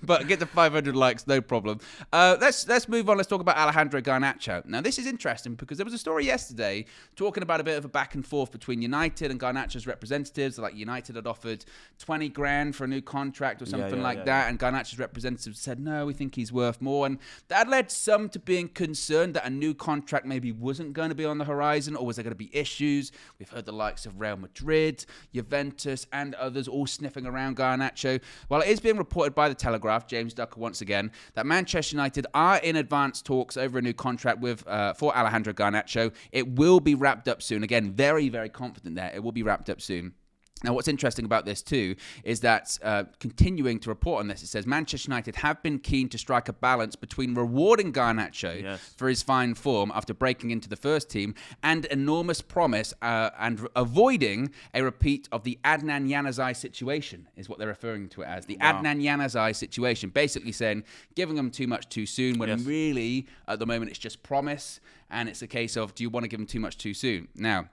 but get to 500 likes, no problem. Let's move on. Let's talk about Alejandro Garnacho. Now, this is interesting because there was a story yesterday talking about a bit of a back and forth between United and Garnacho's representatives. Like United had offered 20 grand for a new contract or something like that, and Garnacho's representatives said, no, we think he's worth more. And that led some to being concerned that a new contract maybe wasn't going to be on the horizon, or was there going to be issues? We've heard the likes of Real Madrid, Juventus, and others all sniffing around Garnacho. Well, it is being reported by The Telegraph, James Ducker once again, that Manchester United are in advanced talks over a new contract for Alejandro Garnacho. It will be wrapped up soon. Again, very, very confident there. It will be wrapped up soon. Now, what's interesting about this, too, is that continuing to report on this, it says Manchester United have been keen to strike a balance between rewarding Garnacho for his fine form after breaking into the first team and enormous promise and avoiding a repeat of the Adnan Januzaj situation, is what they're referring to it as. The Adnan Januzaj situation, basically saying giving him too much too soon when really, at the moment, it's just promise, and it's a case of, do you want to give him too much too soon? Now,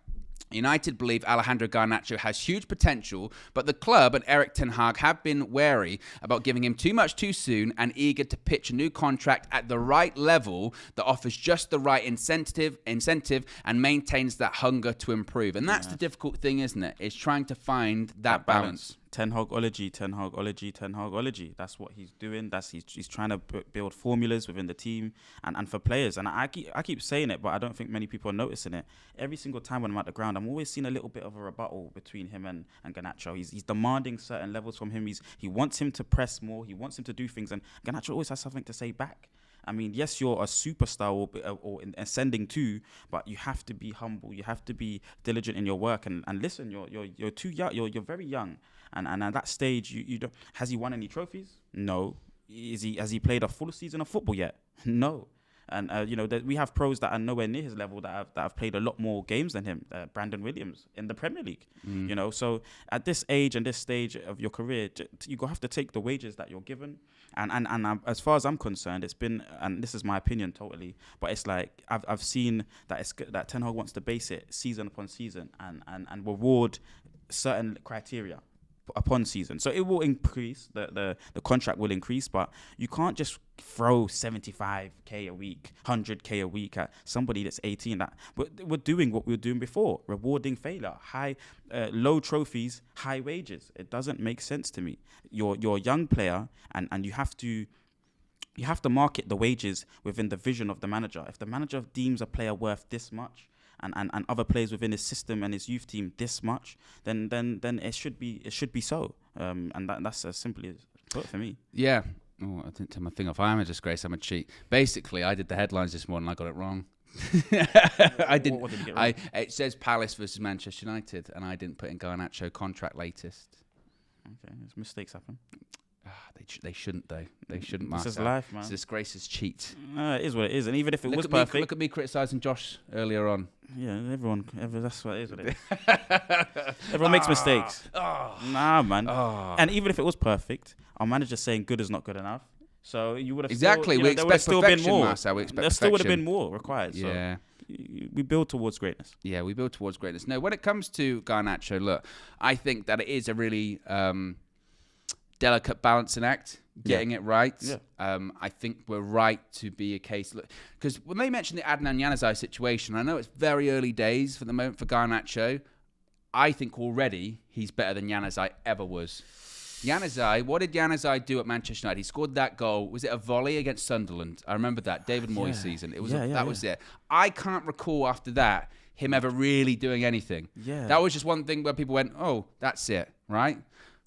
United believe Alejandro Garnacho has huge potential, but the club and Erik ten Hag have been wary about giving him too much too soon and eager to pitch a new contract at the right level that offers just the right incentive and maintains that hunger to improve. And that's the difficult thing, isn't it? It's trying to find that balance. Ten Hagology. That's what he's doing. He's trying to build formulas within the team and for players. And I keep saying it, but I don't think many people are noticing it. Every single time when I'm at the ground, I'm always seeing a little bit of a rebuttal between him and Garnacho. He's demanding certain levels from him. He wants him to press more. He wants him to do things. And Garnacho always has something to say back. I mean, yes, you're a superstar or ascending too, but you have to be humble. You have to be diligent in your work. And listen, you're too young. You're very young. And at that stage, you don't. Has he won any trophies? No. Has he played a full season of football yet? No. And that we have pros that are nowhere near his level that have played a lot more games than him. Brandon Williams in the Premier League. So at this age and this stage of your career, you have to take the wages that you're given. And as far as I'm concerned, it's been, and this is my opinion totally, but it's like I've seen that Ten Hag wants to base it season upon season and reward certain criteria upon season. So it will increase, the contract will increase, but you can't just throw 75k a week, 100k a week at somebody that's 18. That we're doing what we were doing before, rewarding failure, low trophies, high wages. It doesn't make sense to me. You're a young player, and you have to market the wages within the vision of the manager. If the manager deems a player worth this much, and other players within his system and his youth team this much, then it should be so. And that's as simply as put for me. Yeah. Oh, I didn't turn my thing off. I am a disgrace. I'm a cheat. Basically, I did the headlines this morning. I got it wrong. I didn't. What did you get wrong? It says Palace versus Manchester United, and I didn't put in Garnacho contract latest. Okay, mistakes happen. They shouldn't, though. They shouldn't. This is life, man. It's disgrace is cheat. It is what it is. And even if it was perfect, look at me criticising Josh earlier on. Yeah, that's what it is. What it is. Everyone makes mistakes. Nah, man. And even if it was perfect, our manager's saying good is not good enough. So you would have exactly. We expect still been more. Marcel, we expect there still would have been more required. Yeah. So we build towards greatness. Yeah, we build towards greatness. No, when it comes to Garnacho, look, I think that it is a really delicate balancing act, getting it right. Yeah. I think we're right to be a case, because when they mentioned the Adnan Januzaj situation, I know it's very early days for the moment for Garnacho. I think already he's better than Januzaj ever was. Januzaj, what did Januzaj do at Manchester United? He scored that goal. Was it a volley against Sunderland? I remember that. David Moyes season. It was that was it. I can't recall after that him ever really doing anything. Yeah. That was just one thing where people went, oh, that's it, right?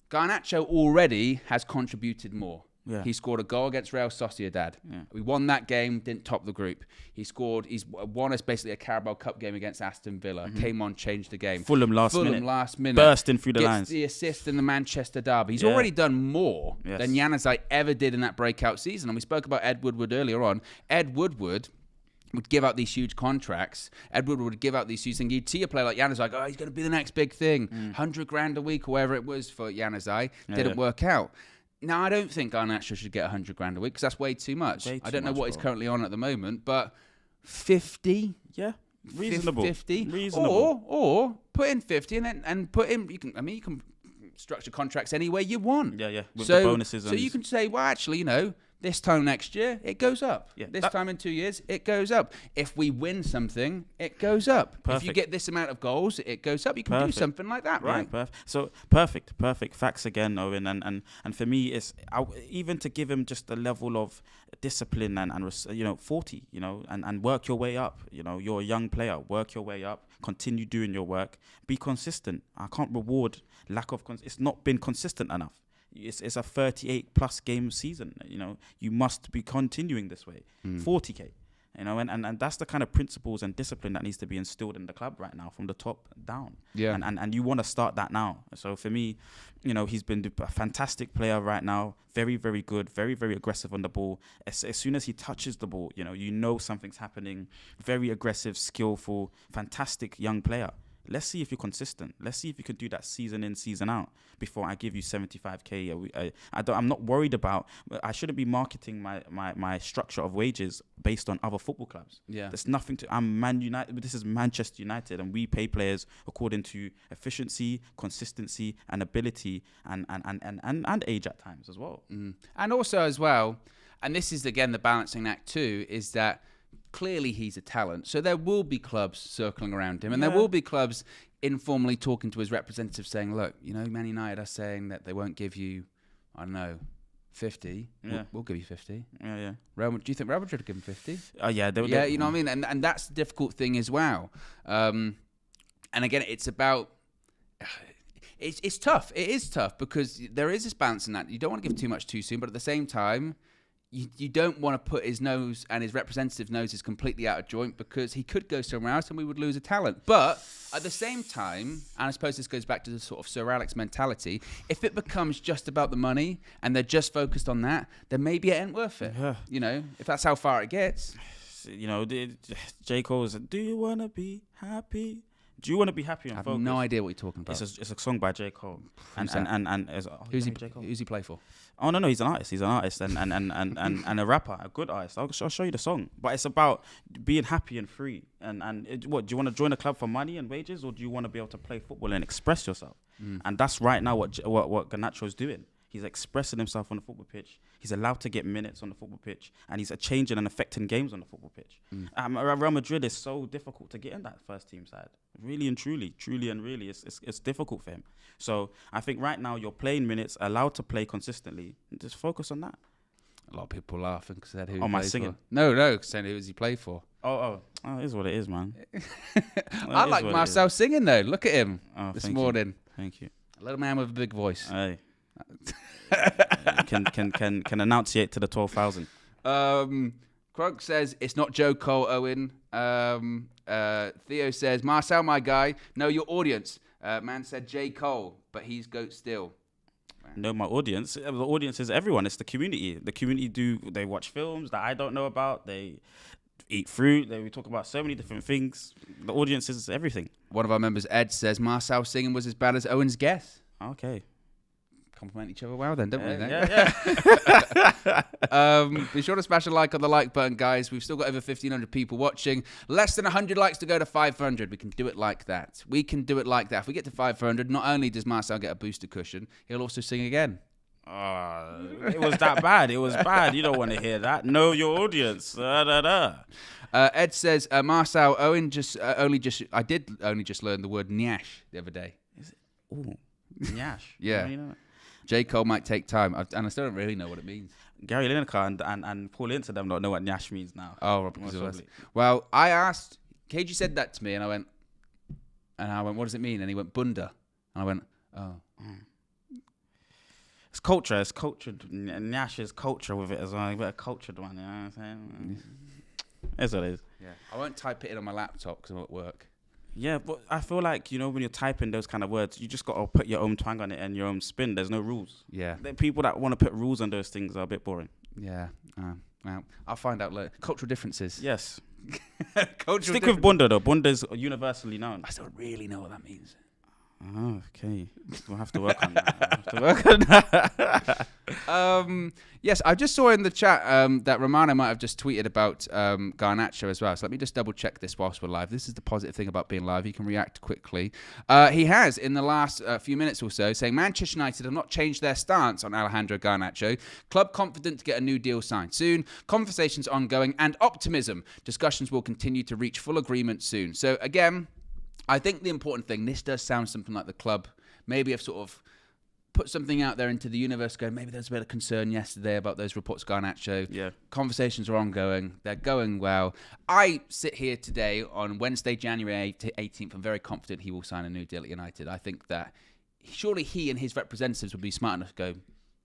Garnacho already has contributed more. Yeah. He scored a goal against Real Sociedad. Yeah. We won that game, didn't top the group. He's won us basically a Carabao Cup game against Aston Villa. Came on, changed the game. Fulham last minute. Bursting through the lines. Gets the assist in the Manchester derby. He's already done more than Januzaj ever did in that breakout season. And we spoke about Ed Woodward earlier on. Ed Woodward would give out these huge contracts. Ed Woodward would give out these huge things. You'd see a player like Januzaj, like, oh, he's going to be the next big thing. 100 grand a week or whatever it was for Januzaj. Didn't work out. Now, I don't think Garnacho should get 100 grand a week because that's way too much. I don't know what he's currently on at the moment, but 50? Yeah. Reasonable. 50? Reasonable. Or put in 50 and put in, you can structure contracts any way you want. Yeah. With the bonuses. So you can say, well, actually, this time next year, it goes up. Yeah, this time in 2 years, it goes up. If we win something, it goes up. Perfect. If you get this amount of goals, it goes up. You can do something like that, right? Perfect. So perfect facts again, Owen. And for me, it's even to give him just a level of discipline and 40, and work your way up. You're a young player. Work your way up. Continue doing your work. Be consistent. I can't reward lack of. It's not been consistent enough. It's a 38 plus game season. You must be continuing this way. 40k. And that's the kind of principles and discipline that needs to be instilled in the club right now from the top down. Yeah. And you want to start that now. So for me, he's been a fantastic player right now. Very, very good. Very, very aggressive on the ball. As soon as he touches the ball, something's happening. Very aggressive, skillful, fantastic young player. Let's see if you're consistent. Let's see if you can do that season in, season out before I give you 75k. I'm not worried about. I shouldn't be marketing my structure of wages based on other football clubs. Yeah, there's nothing to. I'm Man United. This is Manchester United, and we pay players according to efficiency, consistency, and ability, and age at times as well. And also as well, and this is again the balancing act too, is that. Clearly, he's a talent. So there will be clubs circling around him. And there will be clubs informally talking to his representatives saying, look, Man United are saying that they won't give you, 50. Yeah. We'll give you 50. Yeah. Do you think Real Madrid would give him 50? Yeah. Yeah, you know what I mean? And that's the difficult thing as well. And again, it's about... It's tough. It is tough because there is this balance in that. You don't want to give too much too soon, but at the same time... You don't want to put his nose and his representative's nose is completely out of joint because he could go somewhere else and we would lose a talent. But at the same time, and I suppose this goes back to the sort of Sir Alex mentality, if it becomes just about the money and they're just focused on that, then maybe it ain't worth it. Yeah. If that's how far it gets. You know, J. Cole's "Do You Wanna Be Happy? Do you want to be happy and I have focused?" no idea what you're talking about. It's a song by J. Cole. Who's he play for? Oh no, he's an artist. He's an artist and a rapper, a good artist. I'll show you the song. But it's about being happy and free. What do you want to join a club for money and wages, or do you want to be able to play football and express yourself? And that's right now what Garnacho's doing. He's expressing himself on the football pitch. He's allowed to get minutes on the football pitch, and he's changing and affecting games on the football pitch. Real Madrid is so difficult to get in that first team side. Really and truly, it's difficult for him. So I think right now you're playing minutes, allowed to play consistently. Just focus on that. A lot of people laughing because said who. Oh, am I singing? For. No, saying who does he play for? Oh, it is what it is, man. I like Marcel singing though. Look at him this morning. Thank you. A little man with a big voice. Hey. can enunciate to the 12,000. Krug says it's not Joe Cole, Owen. Theo says Marcel, my guy. No, your audience. Man said J. Cole, but he's GOAT still. No, my audience. The audience is everyone. It's the community. The community they watch films that I don't know about. They eat fruit. We talk about so many different things. The audience is everything. One of our members, Ed, says Marcel singing was as bad as Owen's guess. Okay. Compliment each other well then, don't we? Yeah. Be sure to smash a like on the like button, guys. We've still got over 1,500 people watching. Less than 100 likes to go to 500. We can do it like that. If we get to 500, not only does Marcel get a booster cushion, he'll also sing again. It was that bad. It was bad. You don't want to hear that. Know your audience. Ed says, Marcel, Owen I did only just learn the word nyash the other day. Is it? Ooh, nyash. Yeah. You know J. Cole might take time, and I still don't really know what it means. Gary Lineker and Paul Ince them don't know what nyash means now. Oh, well, I asked, KG said that to me, and I went, what does it mean? And he went, bunda. And I went, oh. It's culture. It's cultured. Nyash is culture with it as well. A cultured one, you know what I'm saying? That's what it is. Yeah. I won't type it in on my laptop because I'm at work. Yeah, but I feel like, when you're typing those kind of words, you just got to put your own twang on it and your own spin. There's no rules. Yeah. The people that want to put rules on those things are a bit boring. Yeah. Well, I'll find out later. Cultural differences. Yes. Stick with Bunda, though. Bunda's universally known. I don't really know what that means. Oh, okay. We'll have to work on that. Yes, I just saw in the chat that Romano might have just tweeted about Garnacho as well. So let me just double check this whilst we're live. This is the positive thing about being live. You can react quickly. He has, in the last few minutes or so, saying Manchester United have not changed their stance on Alejandro Garnacho. Club confident to get a new deal signed soon. Conversations ongoing and optimism. Discussions will continue to reach full agreement soon. So again, I think the important thing, this does sound something like the club maybe have sort of put something out there into the universe going, maybe there's a bit of concern yesterday about those reports of Garnacho. Yeah. Conversations are ongoing. They're going well. I sit here today on Wednesday, January 18th. I'm very confident he will sign a new deal at United. I think that surely he and his representatives would be smart enough to go,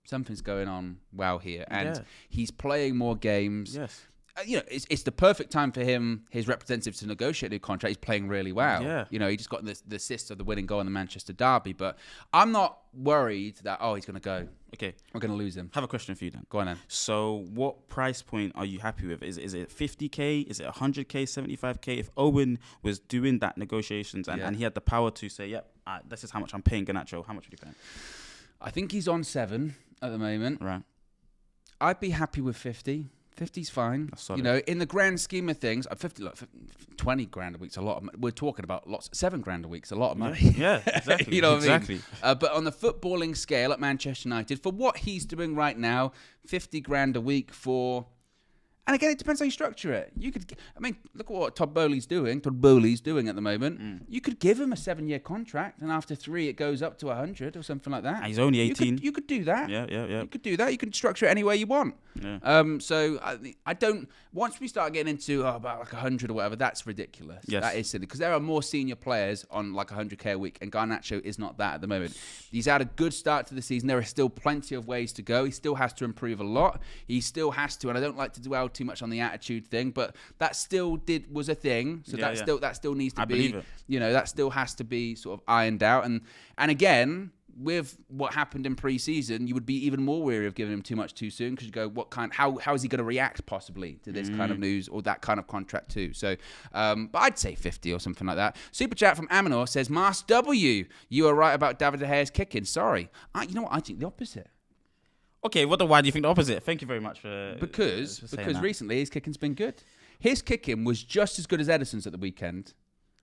something's going on well here. And he's playing more games. Yes. It's the perfect time for him, his representatives, to negotiate a new contract. He's playing really well. Yeah. He just got the assist of the winning goal in the Manchester derby. But I'm not worried that, he's going to go. Okay. We're going to lose him. Have a question for you then. Go on then. So what price point are you happy with? Is it 50K? Is it 100K, 75K? If Owen was doing that negotiations and he had the power to say, yep, this is how much I'm paying Garnacho, how much would you pay him? I think he's on 7 at the moment. Right. I'd be happy with 50. 50's fine. In the grand scheme of things, 20 grand a week's a lot of money. We're talking about lots. 7 grand a week's a lot of money. Yeah, exactly. You know what exactly. I mean? But on the footballing scale at Manchester United, for what he's doing right now, 50 grand a week for... And again, it depends how you structure it. Look at what Todd Bowley's doing at the moment. You could give him a 7-year contract, and after 3, it goes up to 100 or something like that. And he's only 18. You could do that. Yeah. You could do that. You can structure it any way you want. Yeah. So I don't... Once we start getting into about like 100 or whatever, that's ridiculous. Yes. That is silly. Because there are more senior players on like 100K a week, and Garnacho is not that at the moment. He's had a good start to the season. There are still plenty of ways to go. He still has to improve a lot. He still has to, and I don't like to dwell too much on the attitude thing, but that still was a thing. So that still needs to be, believe it. that still has to be sort of ironed out. And again, with what happened in pre-season, you would be even more wary of giving him too much too soon because you go, how is he going to react possibly to this kind of news or that kind of contract too? So, but I'd say 50 or something like that. Super chat from Aminor says, Mars W, you are right about David De Gea's kicking. Sorry. You know what? I think the opposite. Okay, why do you think the opposite? Thank you very much for Because that. Recently his kicking's been good. His kicking was just as good as Edison's at the weekend.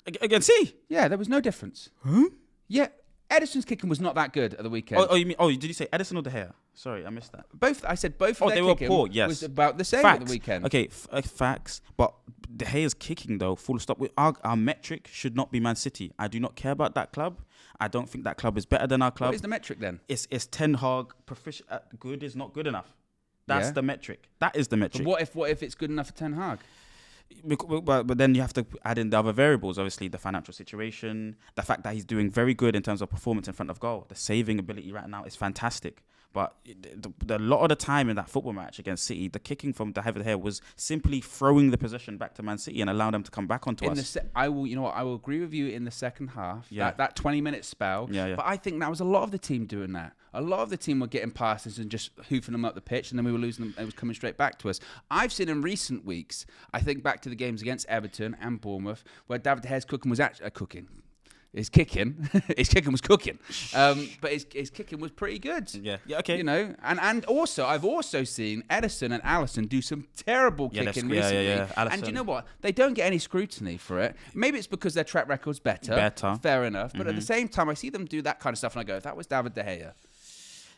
Against C? Yeah, there was no difference. Huh? Yeah, Edison's kicking was not that good at the weekend. Oh, you mean? Oh, did you say Edison or De Gea? Sorry, I missed that. Both. I said both. Of their they were kicking poor. Yes, was about the same facts. at the weekend. Okay, facts. But De Gea's kicking though, full stop. Our metric should not be Man City. I do not care about that club. I don't think that club is better than our club. What is the metric then? It's Ten Hag proficient. Good is not good enough. That's the metric. That is the metric. But what if it's good enough for Ten Hag? But then you have to add in the other variables, obviously the financial situation, the fact that he's doing very good in terms of performance in front of goal. The saving ability right now is fantastic. But a lot of the time in that football match against City, the kicking from David De Gea was simply throwing the possession back to Man City and allowing them to come back onto us. I will agree with you in the second half. Yeah. That 20-minute spell. Yeah. But I think that was a lot of the team doing that. A lot of the team were getting passes and just hoofing them up the pitch, and then we were losing them. It was coming straight back to us. I've seen in recent weeks, I think back to the games against Everton and Bournemouth, where David De Gea's cooking was actually cooking. His kicking was cooking, but his kicking was pretty good. Yeah, okay. You know, and also I've also seen Edison and Alisson do some terrible kicking recently. Yeah. And you know what? They don't get any scrutiny for it. Maybe it's because their track record's better. Fair enough. But at the same time, I see them do that kind of stuff, and I go, if that was David De Gea.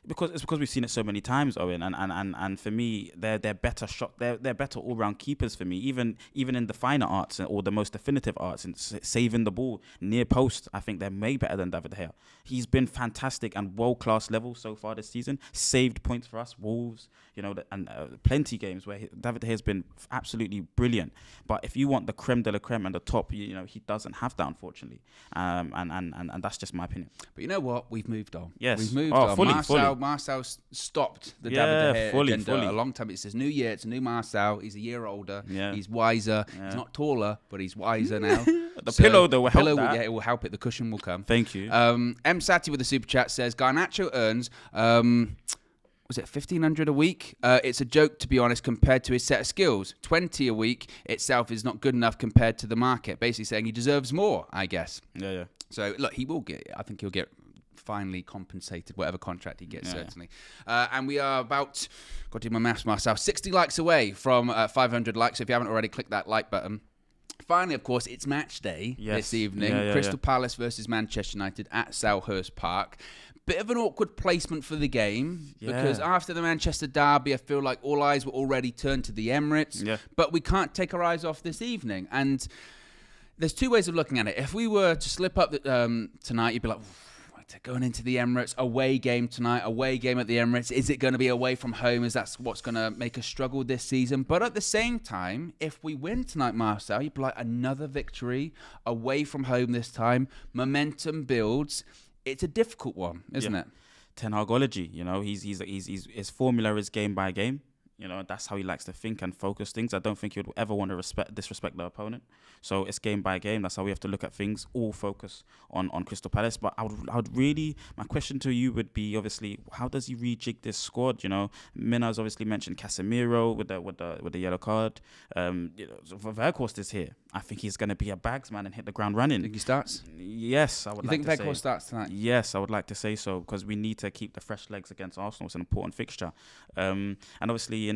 Because we've seen it so many times, Owen, and for me, they're better they're better all round keepers for me. Even in the finer arts or the most definitive arts, and saving the ball near post, I think they're way better than David De Gea. He's been fantastic and world class level so far this season. Saved points for us, Wolves, and plenty games where David De Gea has been absolutely brilliant. But if you want the creme de la creme and the top, he doesn't have that, unfortunately. And that's just my opinion. But you know what? We've moved on. Yes. We've moved on. Fully. Marcel stopped the David De Gea agenda fully. a long time. It says new year, it's a new Marcel. He's a year older. Yeah. He's wiser. Yeah. He's not taller, but he's wiser now. The pillow though will help that. Yeah, it will help it. The cushion will come. Thank you. M Sati with the super chat says Garnacho earns was it 1,500 a week? It's a joke, to be honest, compared to his set of skills. 20 a week itself is not good enough compared to the market. Basically saying he deserves more, I guess. Yeah. So look, he will get. I think he'll get finally compensated whatever contract he gets, certainly. And we are about, got to do my maths myself, 60 likes away from 500 likes. So if you haven't already, click that like button. Finally, of course, it's match day this evening. Crystal Palace versus Manchester United at Selhurst Park. Bit of an awkward placement for the game because after the Manchester derby, I feel like all eyes were already turned to the Emirates. Yeah. But we can't take our eyes off this evening. And there's two ways of looking at it. If we were to slip up tonight, you'd be like, going into the Emirates, away game tonight, away game at the Emirates. Is it going to be away from home? Is that what's going to make us struggle this season? But at the same time, if we win tonight, Marcel, you'd be like, another victory away from home this time. Momentum builds. It's a difficult one, isn't it? Ten Hagology, his formula is game by game. That's how he likes to think and focus things. I don't think he would ever want to disrespect the opponent. So it's game by game. That's how we have to look at things. All focus on Crystal Palace. But I would really, my question to you would be, obviously, how does he rejig this squad? Mina's obviously mentioned Casemiro with the yellow card. Weghorst is here. I think he's going to be a bagsman and hit the ground running. Think he starts? Yes, I would. You think Weghorst starts tonight? Yes, I would like to say so because we need to keep the fresh legs against Arsenal. It's an important fixture, and obviously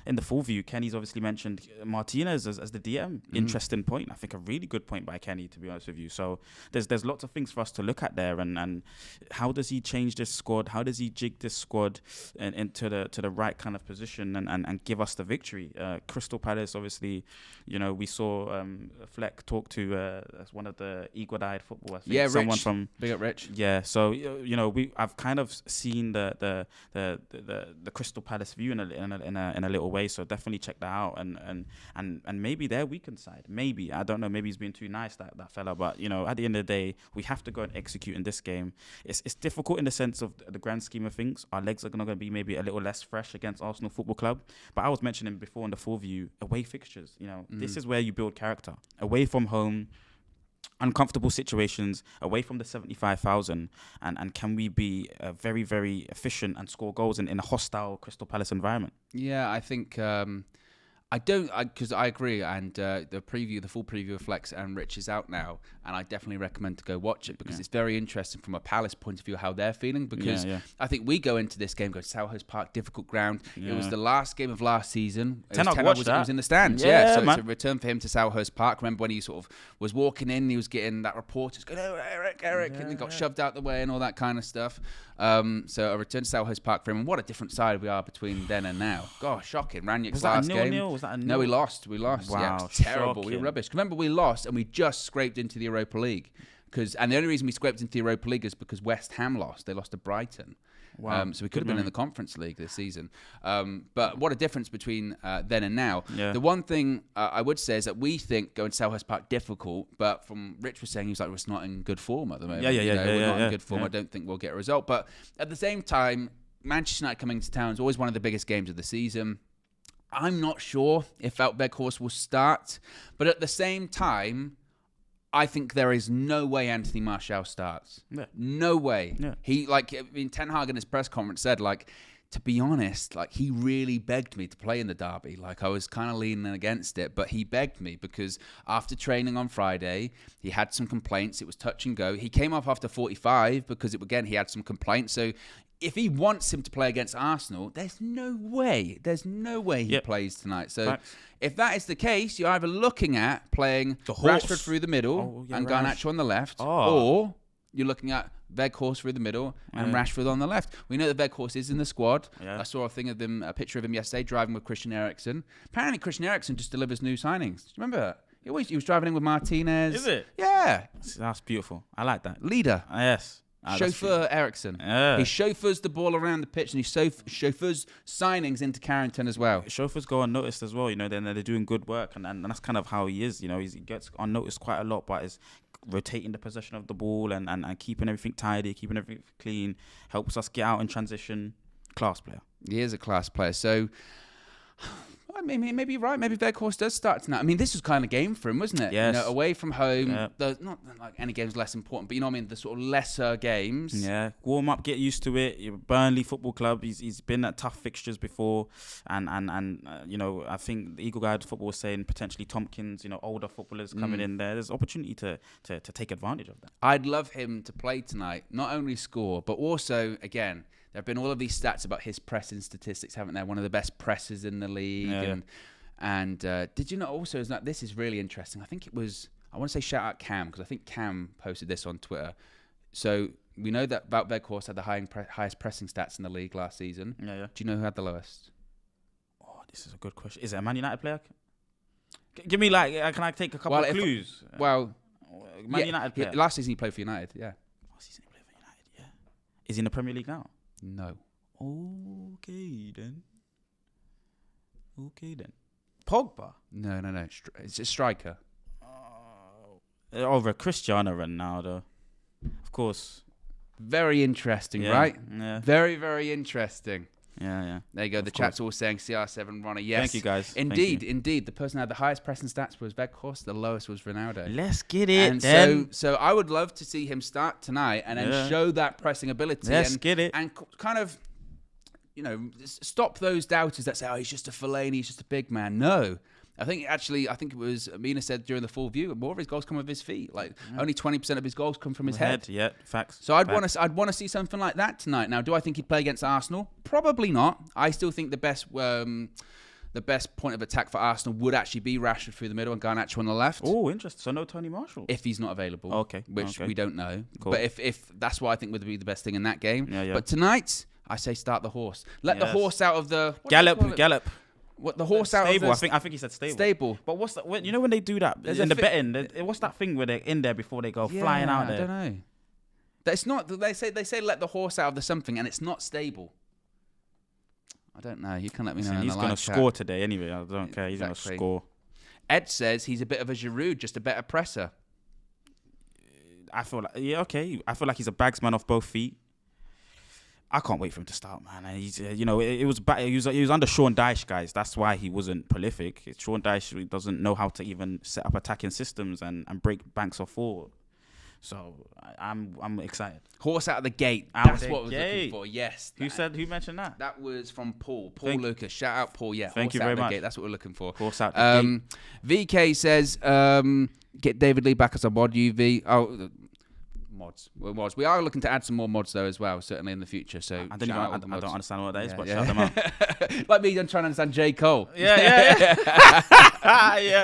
in the full view, Kenny's obviously mentioned Martinez as the DM. Interesting point. I think a really good point by Kenny, to be honest with you. So there's lots of things for us to look at there, and how does he change this squad? How does he jig this squad into the right kind of position and give us the victory? Crystal Palace, obviously, we saw Fleck talk to one of the eagle-eyed football. I think. Yeah, someone Rich. from Big up Rich. Yeah, so I've kind of seen the Crystal Palace view in a little way. So definitely check that out, and maybe their weekend side. Maybe, I don't know. Maybe he's being too nice, that fella. But at the end of the day, we have to go and execute in this game. It's difficult in the sense of the grand scheme of things. Our legs are going to be maybe a little less fresh against Arsenal Football Club. But I was mentioning before in the full view, away fixtures. This is where you build character. Away from home, uncomfortable situations away from the 75,000, and can we be very, very efficient and score goals in a hostile Crystal Palace environment? Yeah, I think because I agree, and the full preview of Flex and Rich is out now, and I definitely recommend to go watch it because it's very interesting from a Palace point of view how they're feeling. Because I think we go into this game, go to Selhurst Park, difficult ground. It was the last game of last season. Ten Hag was in the stands. So it's a return for him to Selhurst Park. Remember when he sort of was walking in, he was getting that reporters going, "Oh, Eric," and he got shoved out the way and all that kind of stuff. So a return to Selhurst Park for him, and what a different side we are between then and now. Gosh, shocking. Ranić's last game. No, we lost. Wow, yeah, it was terrible. Shocking. We were rubbish. Remember, we lost and we just scraped into the Europa League. And the only reason we scraped into the Europa League is because West Ham lost. They lost to Brighton. Wow. So we could have been in the Conference League this season. But what a difference between then and now. The one thing I would say is that we think going to Selhurst Park difficult, but from Rich was saying, he was like, we're not in good form at the moment. We're not in good form. I don't think we'll get a result. But at the same time, Manchester United coming to town is always one of the biggest games of the season. I'm not sure if Wout Weghorst will start, but at the same time, I think there is no way Anthony Martial starts. No way. Ten Hag in his press conference said, to be honest, he really begged me to play in the derby. I was kind of leaning against it, but he begged me because after training on Friday, he had some complaints. It was touch and go. He came off after 45 because, he had some complaints. So if he wants him to play against Arsenal, there's no way he plays tonight. So if that is the case, you're either looking at playing Rashford through the middle and Garnacho on the left, or you're looking at Weghorst through the middle and Rashford on the left. We know that Weghorst is in the squad. I saw a picture of him yesterday driving with Christian Eriksen. Apparently Christian Eriksen just delivers new signings. Do you remember that? He was driving in with Martinez. Is it? Yeah. That's beautiful. I like that. Leader. Yes. Chauffeur Eriksen. He chauffeurs the ball around the pitch and he chauffeurs signings into Carrington as well. Chauffeurs go unnoticed as well, they're doing good work and that's kind of how he is, he gets unnoticed quite a lot, but is rotating the possession of the ball and keeping everything tidy, keeping everything clean, helps us get out in transition. Class player. He is a class player. So maybe you're right. Maybe Weghorst does start tonight. This was kind of game for him, wasn't it? Yes. Away from home. Not like any game's less important, but the sort of lesser games. Yeah. Warm up, get used to it. Burnley Football Club. He's been at tough fixtures before, and I think the Eagle Guide Football was saying potentially Tompkins. Older footballers coming in there. There's opportunity to take advantage of that. I'd love him to play tonight. Not only score, but also again. There have been all of these stats about his pressing statistics, haven't there? One of the best pressers in the league. And did you know also, this is really interesting. I think it was, I want to say shout out Cam, because I think Cam posted this on Twitter. So we know that Wout Weghorst had the highest pressing stats in the league last season. Do you know who had the lowest? Oh, this is a good question. Is it a Man United player? Give me can I take a couple of clues? Man United player. Last season he played for United, Last season he played for United, Is he in the Premier League now? No. Okay then. Pogba? No. It's a striker. Over Cristiano Ronaldo. Of course. Very interesting, right? Yeah. Very, very interesting. Yeah. There you go. The chat's all saying CR7 Ronnie. Yes. Thank you, guys. Indeed. The person who had the highest pressing stats was Weghorst. The lowest was Ronaldo. Let's get it. And then. So I would love to see him start tonight and then show that pressing ability. Let's get it. And kind of, stop those doubters that say, "Oh, he's just a Fellaini, he's just a big man." No. I think it was Amina said during the full view, more of his goals come with his feet. Only 20% of his goals come from his head. Yeah, facts. So I'd want to see something like that tonight. Now, do I think he'd play against Arsenal? Probably not. I still think the best point of attack for Arsenal would actually be Rashford through the middle and Garnacho on the left. Oh, interesting. So no Tony Marshall. If he's not available. Okay. Which we don't know. Cool. But if that's what I think would be the best thing in that game. Yeah. But tonight, I say start the horse. Let the horse out of the Gallop. What the horse out stable. of the I think he said stable. Stable. But what's that? When they do that in the betting, what's that thing where they're in there before they go flying out there? I don't know. That's not. They say let the horse out of the something, and it's not stable. I don't know. You can let me know. He's going to score today anyway. I don't care. He's going to score. Ed says he's a bit of a Giroud, just a better presser. I feel like I feel like he's a bagsman off both feet. I can't wait for him to start, man. And he's, you know, it was he was under Sean Dyche, guys. That's why he wasn't prolific. Sean Dyche doesn't know how to even set up attacking systems and break banks off forward. So I'm excited. Horse out of the gate. That's what I was looking for. Yes. Who mentioned that? That was from Paul Lucas. Shout out Paul. Yeah. Thank horse you out very of the much. Gate. That's what we're looking for. Horse out the gate. VK says, get David Lee back as a mod UV. Oh, mods. Well, mods. We are looking to add some more mods though as well, certainly in the future. So I don't understand what that is, but shout them out. Like me, I'm trying to understand J. Cole. Yeah.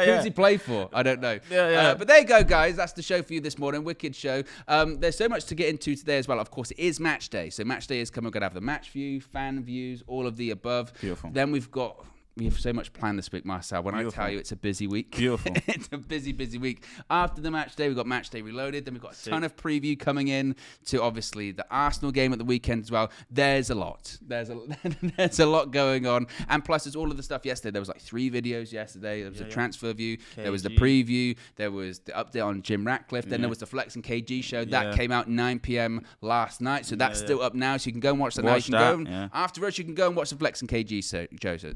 Who does he play for? I don't know. But there you go, guys. That's the show for you this morning. Wicked show. There's so much to get into today as well. Of course, it is match day. So match day is coming. We're going to have the match view, fan views, all of the above. Beautiful. Then we have so much planned this week, Marcel. When Beautiful. I tell you it's a busy week. Beautiful. It's a busy week. After the match day, we've got match day reloaded. Then we've got a ton of preview coming in to obviously the Arsenal game at the weekend as well. There's a lot. There's a lot going on. And plus, there's all of the stuff yesterday. There was like 3 videos yesterday. There was a transfer view. KG. There was the preview. There was the update on Jim Ratcliffe. Then there was the Flex and KG show. That came out 9 p.m. last night. So that's still up now. So you can go and watch that now. You can go afterwards, you can go and watch the Flex and KG shows.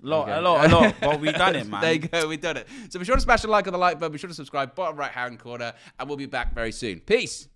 A lot. But we done it, man. There you go, we done it. So be sure to smash a like on the like button. Be sure to subscribe, bottom right-hand corner. And we'll be back very soon. Peace.